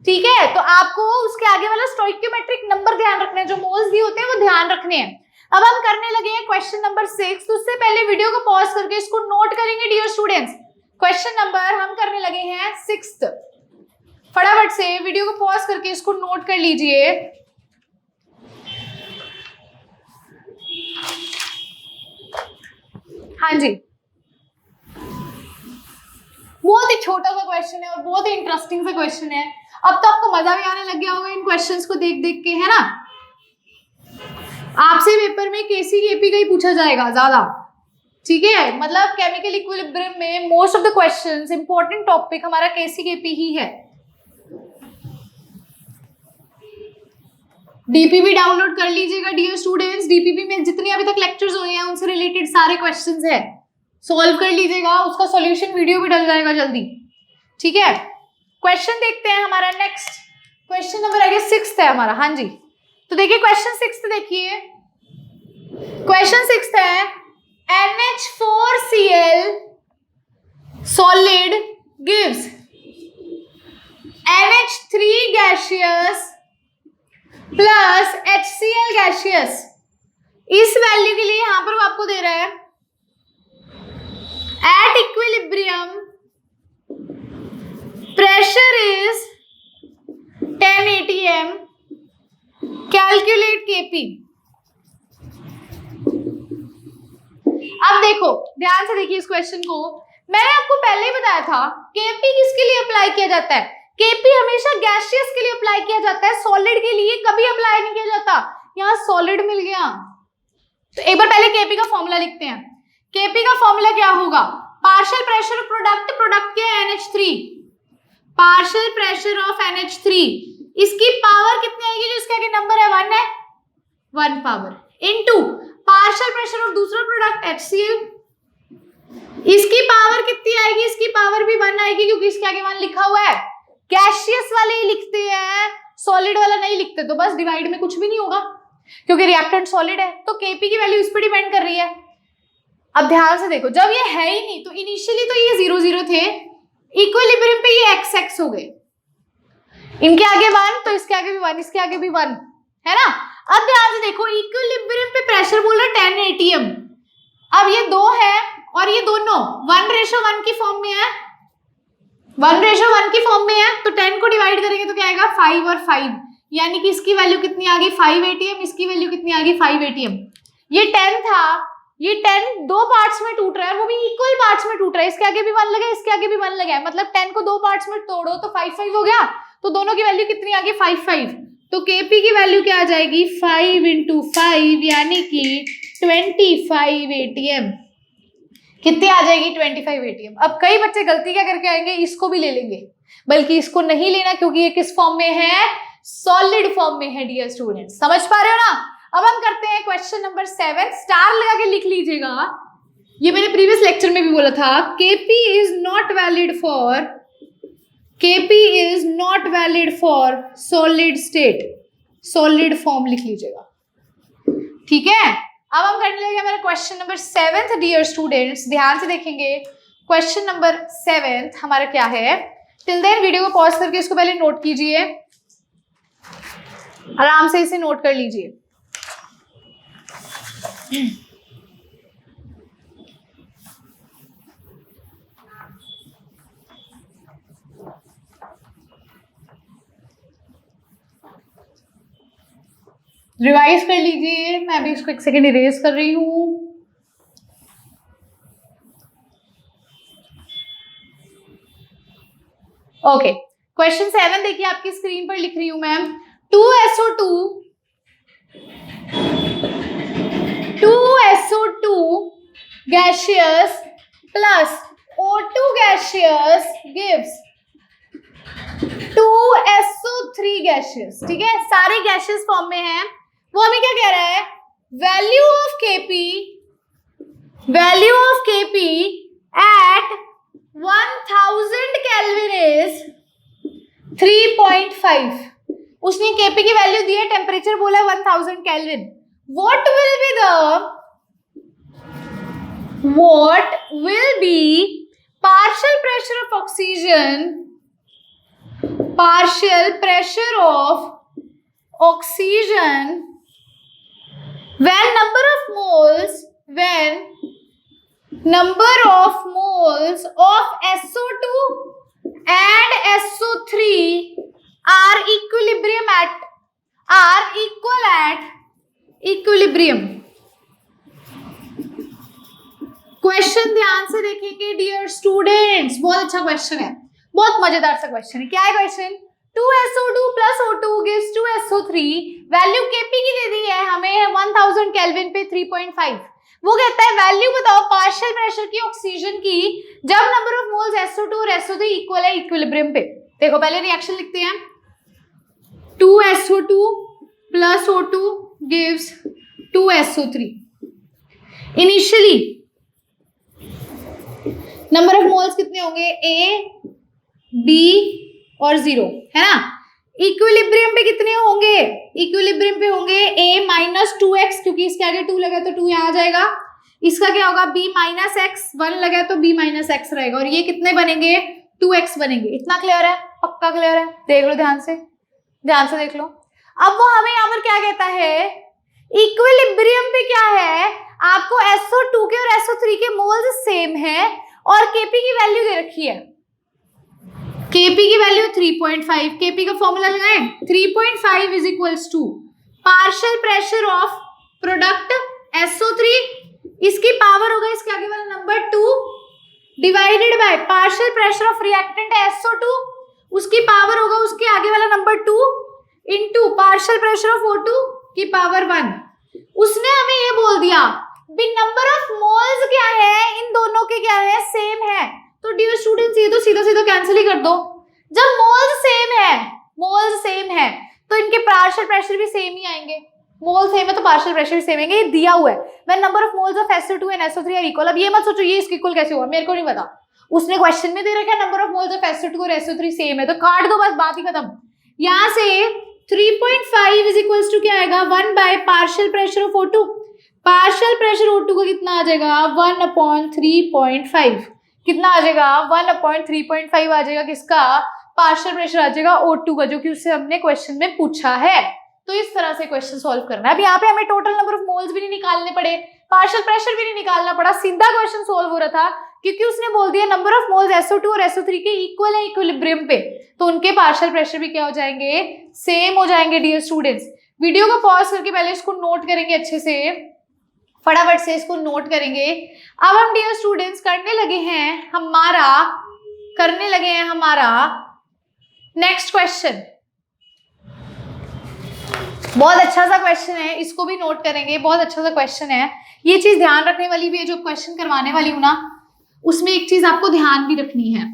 B: ठीक है। तो आपको उसके आगे वाला स्टोइकियोमेट्रिक नंबर ध्यान रखना है, जो मोल्स दिए होते हैं वो ध्यान रखने हैं। अब हम करने लगे हैं क्वेश्चन नंबर 6। तो उससे पहले वीडियो को पॉज करके इसको नोट करेंगे डियर स्टूडेंट्स। क्वेश्चन नंबर हम करने लगे हैं 6। फटाफट से वीडियो को पॉज करके इसको नोट कर लीजिए। हाँ जी, बहुत ही छोटा सा क्वेश्चन है और बहुत ही इंटरेस्टिंग सा क्वेश्चन है। अब तो आपको मजा भी आने लग गया होगा इन क्वेश्चंस को देख देख के, है ना। आपसे पेपर में केसी केपी का ही पूछा जाएगा ज्यादा, ठीक है। मतलब केमिकल इक्विलिब्रियम में most of the questions, important topic हमारा केसी केपी ही है। डीपीपी डाउनलोड कर लीजिएगा डियर स्टूडेंट्स। डीपीपी में जितने अभी तक लेक्चर्स हुए हैं उनसे रिलेटेड सारे क्वेश्चंस है, सॉल्व कर लीजिएगा। उसका सॉल्यूशन वीडियो भी डल जाएगा जल्दी, ठीक है। क्वेश्चन देखते हैं हमारा नेक्स्ट। क्वेश्चन नंबर आगे 6 है हमारा। हाँ जी, तो देखिए क्वेश्चन 6 देखिए। क्वेश्चन 6 है NH4Cl solid gives NH3 gaseous plus HCl gaseous। इस वैल्यू के लिए यहां पर वो आपको दे रहा है at equilibrium pressure is 10 atm, calculate Kp। अब देखो ध्यान से देखिए इस क्वेश्चन को। मैंने आपको पहले ही बताया था Kp किसके लिए अप्लाई किया जाता है। Kp हमेशा गैसियस के लिए अप्लाई किया जाता है, सॉलिड के लिए कभी अप्लाई नहीं किया जाता। यहाँ सॉलिड मिल गया, तो एक बार पहले Kp का फॉर्मूला लिखते हैं। Kp का फॉर्मूला क्या होगा, partial pressure of product, product क्या है NH3, partial pressure of NH3, इसकी पावर कितनी आएगी, जो इसके आगे नंबर है 1 है, 1 power, into partial pressure of दूसरा प्रोडक्ट HCl, इसकी पावर कितनी आएगी, इसकी पावर भी 1 आएगी, क्योंकि इसके आगे 1 लिखा हुआ है। गैसियस वाले ही लिखते हैं, सॉलिड वाला नहीं लिखते, तो बस डिवाइड में कुछ भी नहीं होगा क्योंकि रिएक्टेंट सॉलिड है। तो Kp की वैल्यू इस पर डिपेंड कर रही है। अब ध्यान से देखो, जब ये है ही नहीं तो इनिशियली तो ये 0 0 थे, इक्विलिब्रियम पे ये x हो गए, इनके आगे 1 तो इसके आगे भी 1, इसके आगे भी 1, है ना। अब ध्यान से देखो, इक्विलिब्रियम पे प्रेशर बोल रहा है 10 atm। अब ये 2 है और ये दोनों 1:1 की फॉर्म में है, 1:1 की फॉर्म में है, तो 10 को डिवाइड करेंगे तो क्या आएगा 5 और 5, यानी कि इसकी वैल्यू कितनी आ गई 5 atm, इसकी वैल्यू कितनी आ गई 5 atm। ये 10 था, ये 10 2 पार्ट्स में टूट रहा है, वो भी इक्वल पार्ट्स में टूट रहा है, इसके आगे भी 1 लगा, इसके आगे भी 1 लगा है, मतलब 10 को 2 पार्ट्स में तोड़ो तो 5 5 हो गया, तो दोनों की वैल्यू कितनी आ गई 5 5। तो Kp की वैल्यू क्या आ जाएगी 5 × 5 यानी कि 25 atm। कितनी आ जाएगी 25 atm। अब कई बच्चे गलती क्या करके आएंगे, इसको भी ले लेंगे, बल्कि इसको नहीं लेना क्योंकि ये किस फॉर्म में है, सॉलिड फॉर्म में है डियर स्टूडेंट्स, समझ पा रहे हो ना। अब हम करते हैं क्वेश्चन नंबर 7, स्टार लगा के लिख लीजिएगा, ये मैंने प्रीवियस लेक्चर में भी बोला था। Kp is not valid for solid state, solid form लिख लीजिएगा, ठीक है। अब हम करने लगे हमारा क्वेश्चन नंबर 7 डियर स्टूडेंट्स, ध्यान से देखेंगे। क्वेश्चन नंबर 7 हमारा क्या है, टिल देन वीडियो को पॉज करके इसको पहले नोट कीजिए, आराम से इसे नोट कर लीजिए। रिवाइज कर लीजिए, मैं अभी इसको 1 सेकेंड इरेज कर रही हूं। ओके, क्वेश्चन 7 देखिए, आपकी स्क्रीन पर लिख रही हूं ma'am. 2SO2 gaseous plus O2 gaseous gives 2SO3 gaseous, ठीक है, सारे गैसेस फॉर्म में हैं। वो हमें क्या कह रहा है, value of Kp at 1000 kelvin is 3.5। उसने Kp की वैल्यू दी है, टेम्परेचर बोला है 1000 kelvin, what will be partial pressure of oxygen when number of moles of SO2 and SO3 are equal at equilibrium. Question ध्यान से देखेंगे डियर स्टूडेंट्स, बहुत अच्छा क्वेश्चन है, बहुत मजेदार सा क्वेश्चन है. क्या है question? 2SO2 plus O2 gives 2SO3. Value Kp की दे दी है हमें 1000 केल्विन पे 3.5. वो कहता है वैल्यू बताओ पार्शियल प्रेशर की ऑक्सीजन की जब नंबर ऑफ मोल्स SO2 और SO3 इक्वल है इक्विलिब्रियम पे. देखो पहले रिएक्शन लिखते हैं. 2SO2 plus O2 gives 2SO3. Initially number of moles कितने होंगे? A, B और 0 है ना. इक्विलिब्रियम पे कितने होंगे? इक्विलिब्रियम पे होंगे A माइनस 2x, क्योंकि इसके आगे 2 लगा तो 2 यहाँ आ जाएगा. इसका क्या होगा? B माइनस x, 1 लगा तो B माइनस x रहेगा. और ये कितने बनेंगे? 2x बनेंगे. इतना क्लियर है? पक्का क्लियर है? देख लो ध्यान से देख लो. अब वो हमें यहाँ पर क्या कहता है? इक्विलिब्रियम पे क्या है? आपको SO2 के और SO3 के मोल्स सेम है और Kp की वैल्यू दे रखी है. Kp की वैल्यू 3.5. Kp का फॉर्मूला लगाएं. 3.5 is equals to partial pressure of product SO3, इसकी पावर होगा इसके आगे वाला number 2 divided by partial pressure of reactant SO2, उसकी पावर होगा उसके आगे वाला number 2 into partial pressure of O2 की पावर 1. उसने हमें ये बोल दिया भी नंबर ऑफ मोल्स क्या है, इन दोनों के क्या है? सेम है. तो डियर स्टूडेंट्स ये तो सीधा सीधा कैंसिल ही कर दो. जब मोल्स सेम है तो इनके पार्शियल प्रेशर भी सेम ही आएंगे. मोल सेम है तो पार्शियल प्रेशर भी सेम आएंगे. ये दिया हुआ है. When number of moles of SO2 and SO3 are equal. अब ये मत सोचो ये इसके इक्वल कैसे हुआ, मेरे को नहीं पता. उसने क्वेश्चन में दे रखा है number of moles of SO2 और SO3 सेम है तो काट दो, बस बात ही खत्म. यहाँ से 3.5 इज इक्वल्स टू क्या आएगा? 1 bye partial pressure of O2. Partial pressure O2 का कितना आ जाएगा? 1/3.5. कितना आ जाएगा? 1/3.5 आ जाएगा. किसका? पार्शियल प्रेशर आ जाएगा O2 का, जो कि उससे हमने क्वेश्चन में पूछा है. तो इस तरह से क्वेश्चन सॉल्व करना है. अब यहाँ पे हमें टोटल नंबर ऑफ मोल्स भी नहीं निकालने पड़े, पार्शियल प्रेशर भी नहीं निकालना पड़ा, सीधा क्वेश्चन सॉल्व हो रहा था क्योंकि उसने बोल दिया नंबर ऑफ मोल्स SO2 और SO3 के इक्वल है इक्विलिब्रियम पे, तो उनके पार्शियल प्रेशर भी क्या हो जाएंगे? सेम हो जाएंगे. डियर स्टूडेंट्स वीडियो को पॉज करके पहले इसको नोट करेंगे, अच्छे से फटाफट से इसको नोट करेंगे. अब हम डियर स्टूडेंट्स करने लगे हैं हमारा नेक्स्ट क्वेश्चन. बहुत अच्छा सा क्वेश्चन है, इसको भी नोट करेंगे. बहुत अच्छा सा क्वेश्चन है. ये चीज ध्यान रखने वाली भी है, जो क्वेश्चन करवाने वाली हूं ना उसमें एक चीज आपको ध्यान भी रखनी है.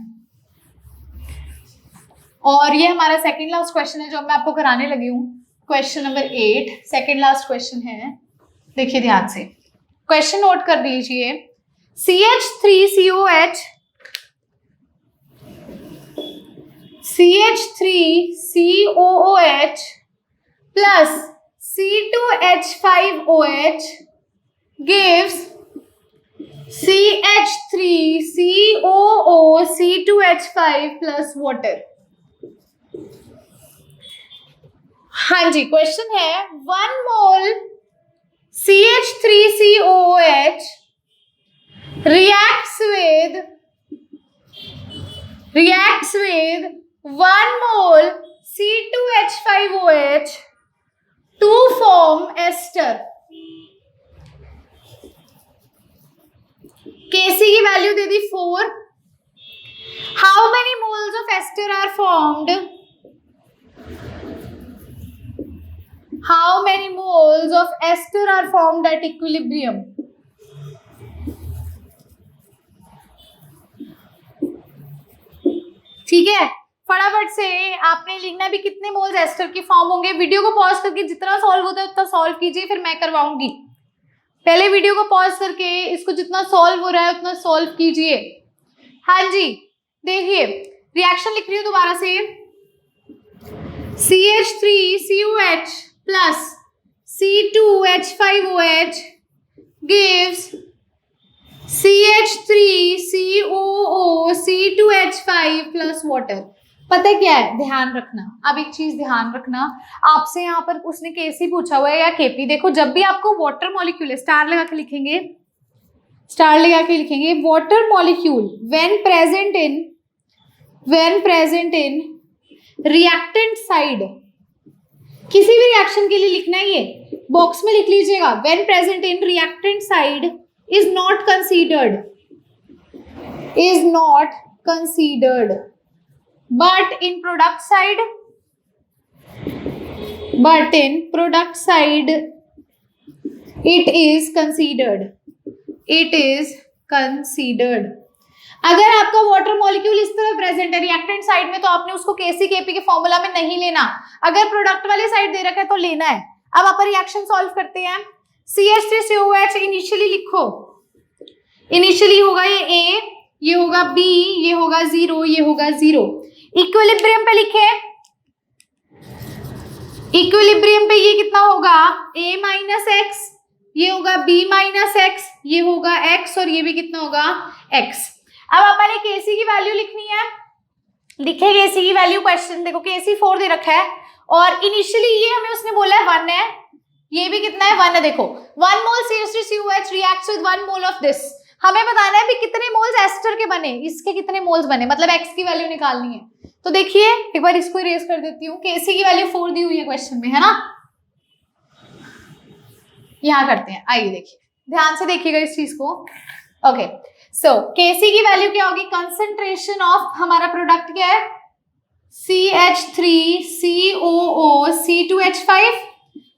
B: और ये हमारा सेकंड लास्ट क्वेश्चन है जो मैं आपको कराने लगी हूँ. Question number 8 second last question है. देखिए ध्यान से क्वेश्चन नोट कर दीजिए. CH3COOH plus C2H5OH gives CH3COOC2H5 plus water. हाँ जी, क्वेश्चन है 1 मोल CH3COOH reacts with 1 mole C2H5OH to form ester. Kc की value they the 4. How many moles of ester are formed? How many moles of ester are formed at equilibrium? ठीक है, फटाफट से आपने लिखना भी कितने मोल्स एस्टर के फॉर्म होंगे. वीडियो को पॉज करके जितना सॉल्व होता है उतना सॉल्व कीजिए, फिर मैं करवाऊंगी. पहले वीडियो को पॉज करके इसको जितना सॉल्व हो रहा है उतना सॉल्व कीजिए. हाँ जी, देखिए रिएक्शन लिख रही हूँ दोबारा से. CH3COH plus C2H5OH gives CH3COO C2H5 plus water. पता है क्या है, ध्यान रखना। अब एक चीज ध्यान रखना, आपसे यहाँ पर उसने केसी पूछा हुआ है या केपी। देखो जब भी आपको वाटर मॉलिक्यूल है, स्टार लगा के लिखेंगे, स्टार लगा के लिखेंगे water molecule when present in reactant side, किसी भी रिएक्शन के लिए लिखना है, ये बॉक्स में लिख लीजिएगा। When present in reactant side is not considered, but in product side it is considered। अगर आपका वाटर मॉलिक्यूल इस तरह प्रेजेंट है रिएक्टेंट साइड में, तो आपने उसको केसी केपी के फॉर्मूला में नहीं लेना। अगर प्रोडक्ट वाली साइड दे रखा है तो लेना है। अब आप रिएक्शन सॉल्व करते हैं। CH3COH इनिशियली लिखो, इनिशियली होगा ये A, ये होगा B, ये होगा 0, ये होगा 0। इक्विलिब्रियम पे लिखे, इक्विलिब्रियम पे ये कितना होगा A माइनस एक्स, ये होगा B माइनस एक्स, ये होगा x और ये भी कितना होगा x। अब अपन केसी की वैल्यू लिखनी है, लिखे केसी की वैल्यू। क्वेश्चन देखो केसी 4 दे रखा है और इनिशियली ये हमें उसने बोला है 1 है, ये भी कितना है 1 है। देखो 1 मोल CH3COH reacts with 1 mole of this. हमें बताना है भी कितने मोल्स एस्टर के बने, इसके कितने मोल्स बने, मतलब x की वैल्यू निकालनी है। तो देखिए एक बार इसको इरेज कर देती हूँ। केसी की वैल्यू 4 दी हुई है क्वेश्चन में, है ना। यहां करते हैं, आइए देखिए, ध्यान से देखिएगा इस चीज को। ओके सो केसी की वैल्यू क्या होगी, कंसंट्रेशन ऑफ हमारा प्रोडक्ट क्या है CH3COO C2H5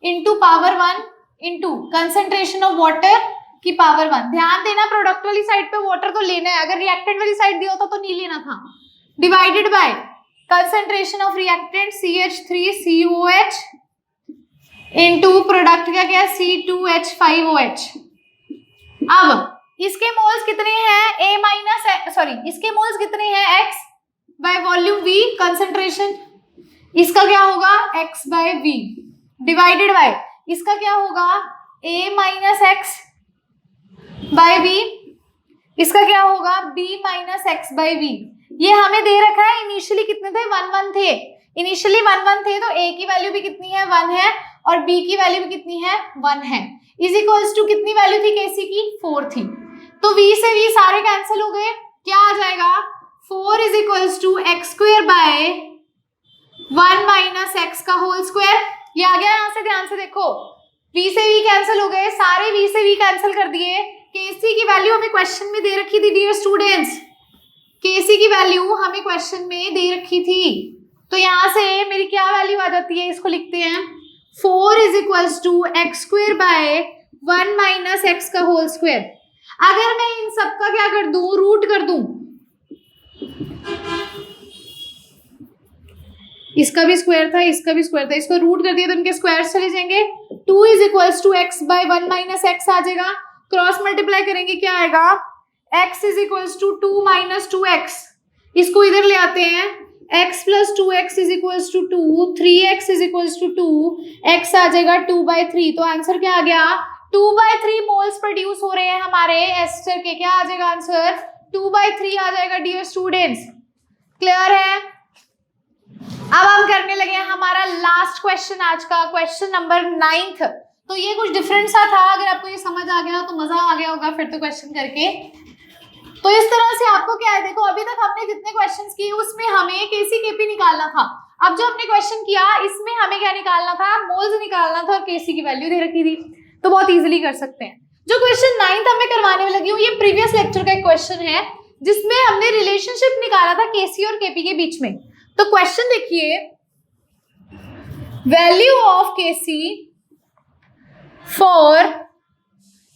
B: into power 1 into concentration of water की पावर 1। ध्यान देना प्रोडक्ट वाली साइड पे वाटर तो लेना है, अगर रिएक्टेंट वाली साइड दिया होता तो नहीं लेना था। Divided by concentration of reactant CH3COH into product का क्या C2H5OH। अब इसके मोल्स कितने हैं इसके मोल्स कितने हैं x by volume v concentration, इसका क्या होगा x by v divided by इसका क्या होगा a minus x by v, इसका क्या होगा b minus x by v। ये हमें दे रखा है इनिशियली कितने थे 1 थे, इनिशियली 1 थे तो a की वैल्यू भी कितनी है 1 है और b की वैल्यू भी कितनी है 1 है। इज इक्वल्स टू कितनी वैल्यू थी केसी की 4 थी, तो v से v सारे कैंसिल हो गए, क्या आ जाएगा 4 is equals to x square by 1 minus x का होल स्क्वायर। ये आ गया यहाँ से, ध्यान से देखो v से v कैंसिल हो गए, सारे v से v कैंसिल कर दिए। केसी की वैल्यू हमें क्वेश्चन में दे रखी थी डियर स्टूडेंट्स, केसी की वैल्यू हमें क्वेश्चन में दे रखी थी, तो यहाँ से मेरी क्या वैल्यू आ जाती है, इसको लिखते हैं 4 is equals to x square by 1 minus x का होल स्क्वायर। अगर मैं इन सब का क्या कर दूं, रूट कर दूं, इसका भी स्क्वायर था इसका भी स्क्वायर था, इसको रूट कर दिया तो इनके स्क्वायर चले जाएंगे। 2 is equals to x by 1 minus x आ जाएगा, क्रॉस मल्टीप्लाई करेंगे क्या आएगा x is equals to 2 minus 2x, इसको इधर ले आते हैं x plus 2x is equals to 2, 3x is equals to 2, x आ जाएगा 2/3। तो आंसर क्या आ गया 2/3 मोल्स प्रोड्यूस हो रहे हैं हमारे एस्टर के, क्या आ जाएगा आंसर 2/3 आ जाएगा डियर स्टूडेंट्स। क्लियर है। अब हम करने लगे हैं हमारा लास्ट क्वेश्चन आज का, क्वेश्चन नंबर 9। तो ये कुछ डिफरेंट सा था, अगर आपको ये समझ आ गया तो मजा आ गया होगा फिर तो क्वेश्चन करके। तो इस तरह से आपको क्या है, देखो अभी तक हमने जितने क्वेश्चंस किए उसमें हमें केसी केपी निकालना था। अब जो हमने क्वेश्चन किया इसमें हमें क्या निकालना था, मोल्स निकालना था और केसी की वैल्यू दे रखी थी, तो बहुत इजीली कर सकते हैं। जो क्वेश्चन 9 हमें करवाने में लगी हूँ, ये प्रीवियस लेक्चर का एक क्वेश्चन है जिसमें हमने रिलेशनशिप निकाला था केसी और केपी के बीच में। तो क्वेश्चन देखिए, value of KC for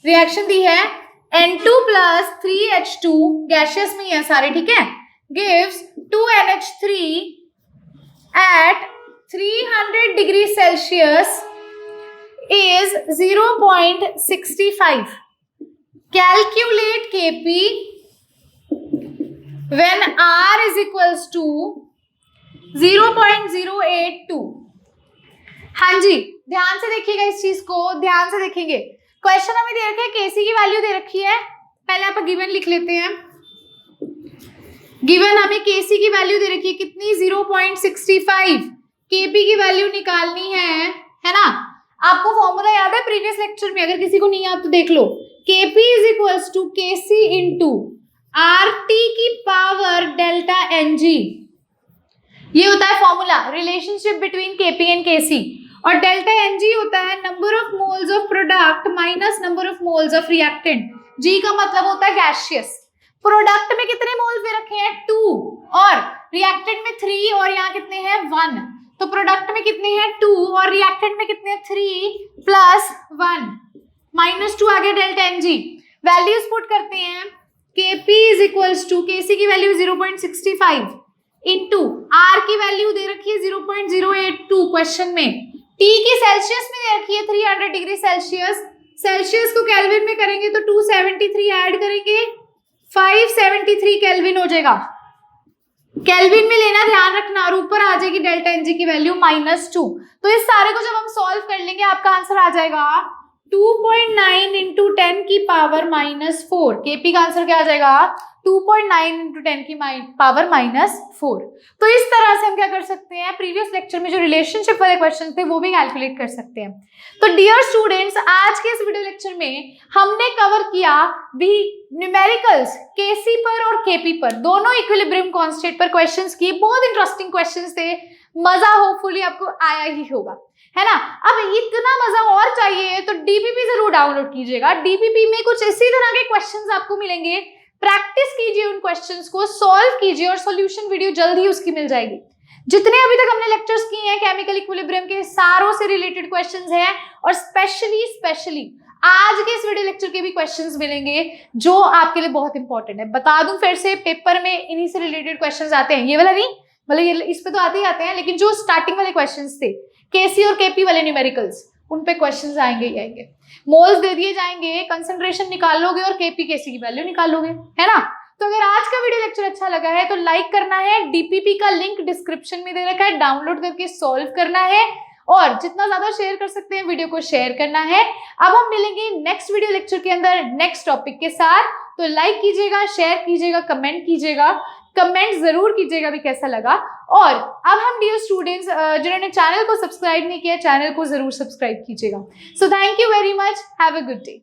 B: reaction दी है N2 plus 3H2 गैशियस में है सारे, ठीक है, gives 2NH3 at 300 degree Celsius is 0.65. Calculate Kp when R is equals to 0.082. हाँ जी, ध्यान से देखिएगा इस चीज को, ध्यान से देखेंगे। क्वेश्चन हमें दे रखा है, केसी की वैल्यू दे रखी है। पहले आप गिवन लिख लेते हैं। गिवन हमें केसी की वैल्यू दे रखी है कितनी, 0.65। केपी की वैल्यू निकालनी है ना। आपको फॉर्मूला याद है प्रीवियस लेक्चर में, अगर किसी को नहीं याद तो देख लो। KP is equals to KC into RT की पावर डेल्टा एनजी। ये होता है formula, relationship between KP and KC. और डेल्टा एनजी होता है number of moles of product minus number of moles of reactant. G का मतलब होता है गैसियस। प्रोडक्ट में कितने मोल्स दे रखे हैं, 2, और रिएक्टेंट में 3, और यहाँ कितने हैं, 1। तो प्रोडक्ट में कितने हैं, 2, और रिएक्टेंट में कितने हैं, 3 प्लस 1 माइनस 2 आ गया डेल्टा एनजी। वैल्यूज पुट करते हैं। केपी इज इक्वल्स टू, केसी की वैल्यू 0.65 इंटू आर की वैल्यू दे रखी है 0.082 क्वेश्चन में। टी की सेल्सियस में दे रखी है 300 डिग्री सेल्सियस। सेल्सियस को केल्विन में करेंगे तो 273 ऐड करेंगे, 573 केल्विन हो जाएगा। केल्विन में लेना, ध्यान रखना, और ऊपर आ जाएगी डेल्टा एनजी की वैल्यू -2। तो इस सारे को जब हम सॉल्व कर लेंगे आपका आंसर आ जाएगा 2.9 इंटू 10 की पावर -4। केपी का आंसर क्या आ जाएगा, 2.9 इंटू 10 की पावर -4। तो इस तरह से हम क्या कर सकते हैं, प्रीवियस लेक्चर में जो रिलेशनशिप वाले क्वेश्चन थे वो भी कैलकुलेट कर सकते हैं। तो डियर स्टूडेंट्स, आज के इस वीडियो लेक्चर में हमने कवर किया भी न्यूमेरिकल्स केसी पर और केपी पर, दोनों इक्विलिब्रियम कांस्टेंट पर क्वेश्चंस किए। बहुत इंटरेस्टिंग क्वेश्चंस थे, मजा होपफुली आपको आया ही होगा, है ना। अब इतना मजा और चाहिए तो डीपीपी जरूर डाउनलोड कीजिएगा। डीपीपी में कुछ इसी तरह के क्वेश्चंस आपको मिलेंगे। प्रैक्टिस कीजिए उन क्वेश्चंस को, सॉल्व कीजिए, और सॉल्यूशन वीडियो जल्द ही उसकी मिल जाएगी। जितने अभी तक हमने लेक्चर्स किए हैं केमिकल इक्विलिब्रियम के, सारों से रिलेटेड क्वेश्चंस हैं, और स्पेशली आज के इस वीडियो लेक्चर के भी क्वेश्चंस मिलेंगे जो आपके लिए बहुत इंपॉर्टेंट है। बता दूं फिर से, पेपर में इन्हीं से रिलेटेड क्वेश्चंस आते हैं। ये वाला नहीं, मतलब ये इस पे तो आते ही आते हैं, लेकिन जो स्टार्टिंग वाले क्वेश्चंस थे केसी और केपी वाले न्यूमेरिकल्स, उन पे क्वेश्चंस आएंगे ही आएंगे। मोल्स दे दिए जाएंगे, कंसंट्रेशन निकाल लोगे और केपी केसी की वैल्यू निकाल लोगे, है ना। तो अगर आज का वीडियो लेक्चर अच्छा लगा है तो लाइक करना है, डीपीपी का लिंक डिस्क्रिप्शन में दे रखा है, डाउनलोड करके सॉल्व करना है, और जितना ज्यादा शेयर कर सकते हैं वीडियो को शेयर करना है। अब हम मिलेंगे नेक्स्ट वीडियो लेक्चर के अंदर नेक्स्ट टॉपिक के साथ। तो लाइक कीजिएगा, शेयर कीजिएगा, कमेंट कीजिएगा, कमेंट जरूर कीजिएगा भी कैसा लगा। और अब हम डियर स्टूडेंट्स जिन्होंने चैनल को सब्सक्राइब नहीं किया, चैनल को जरूर सब्सक्राइब कीजिएगा। So thank you very much, have a good day.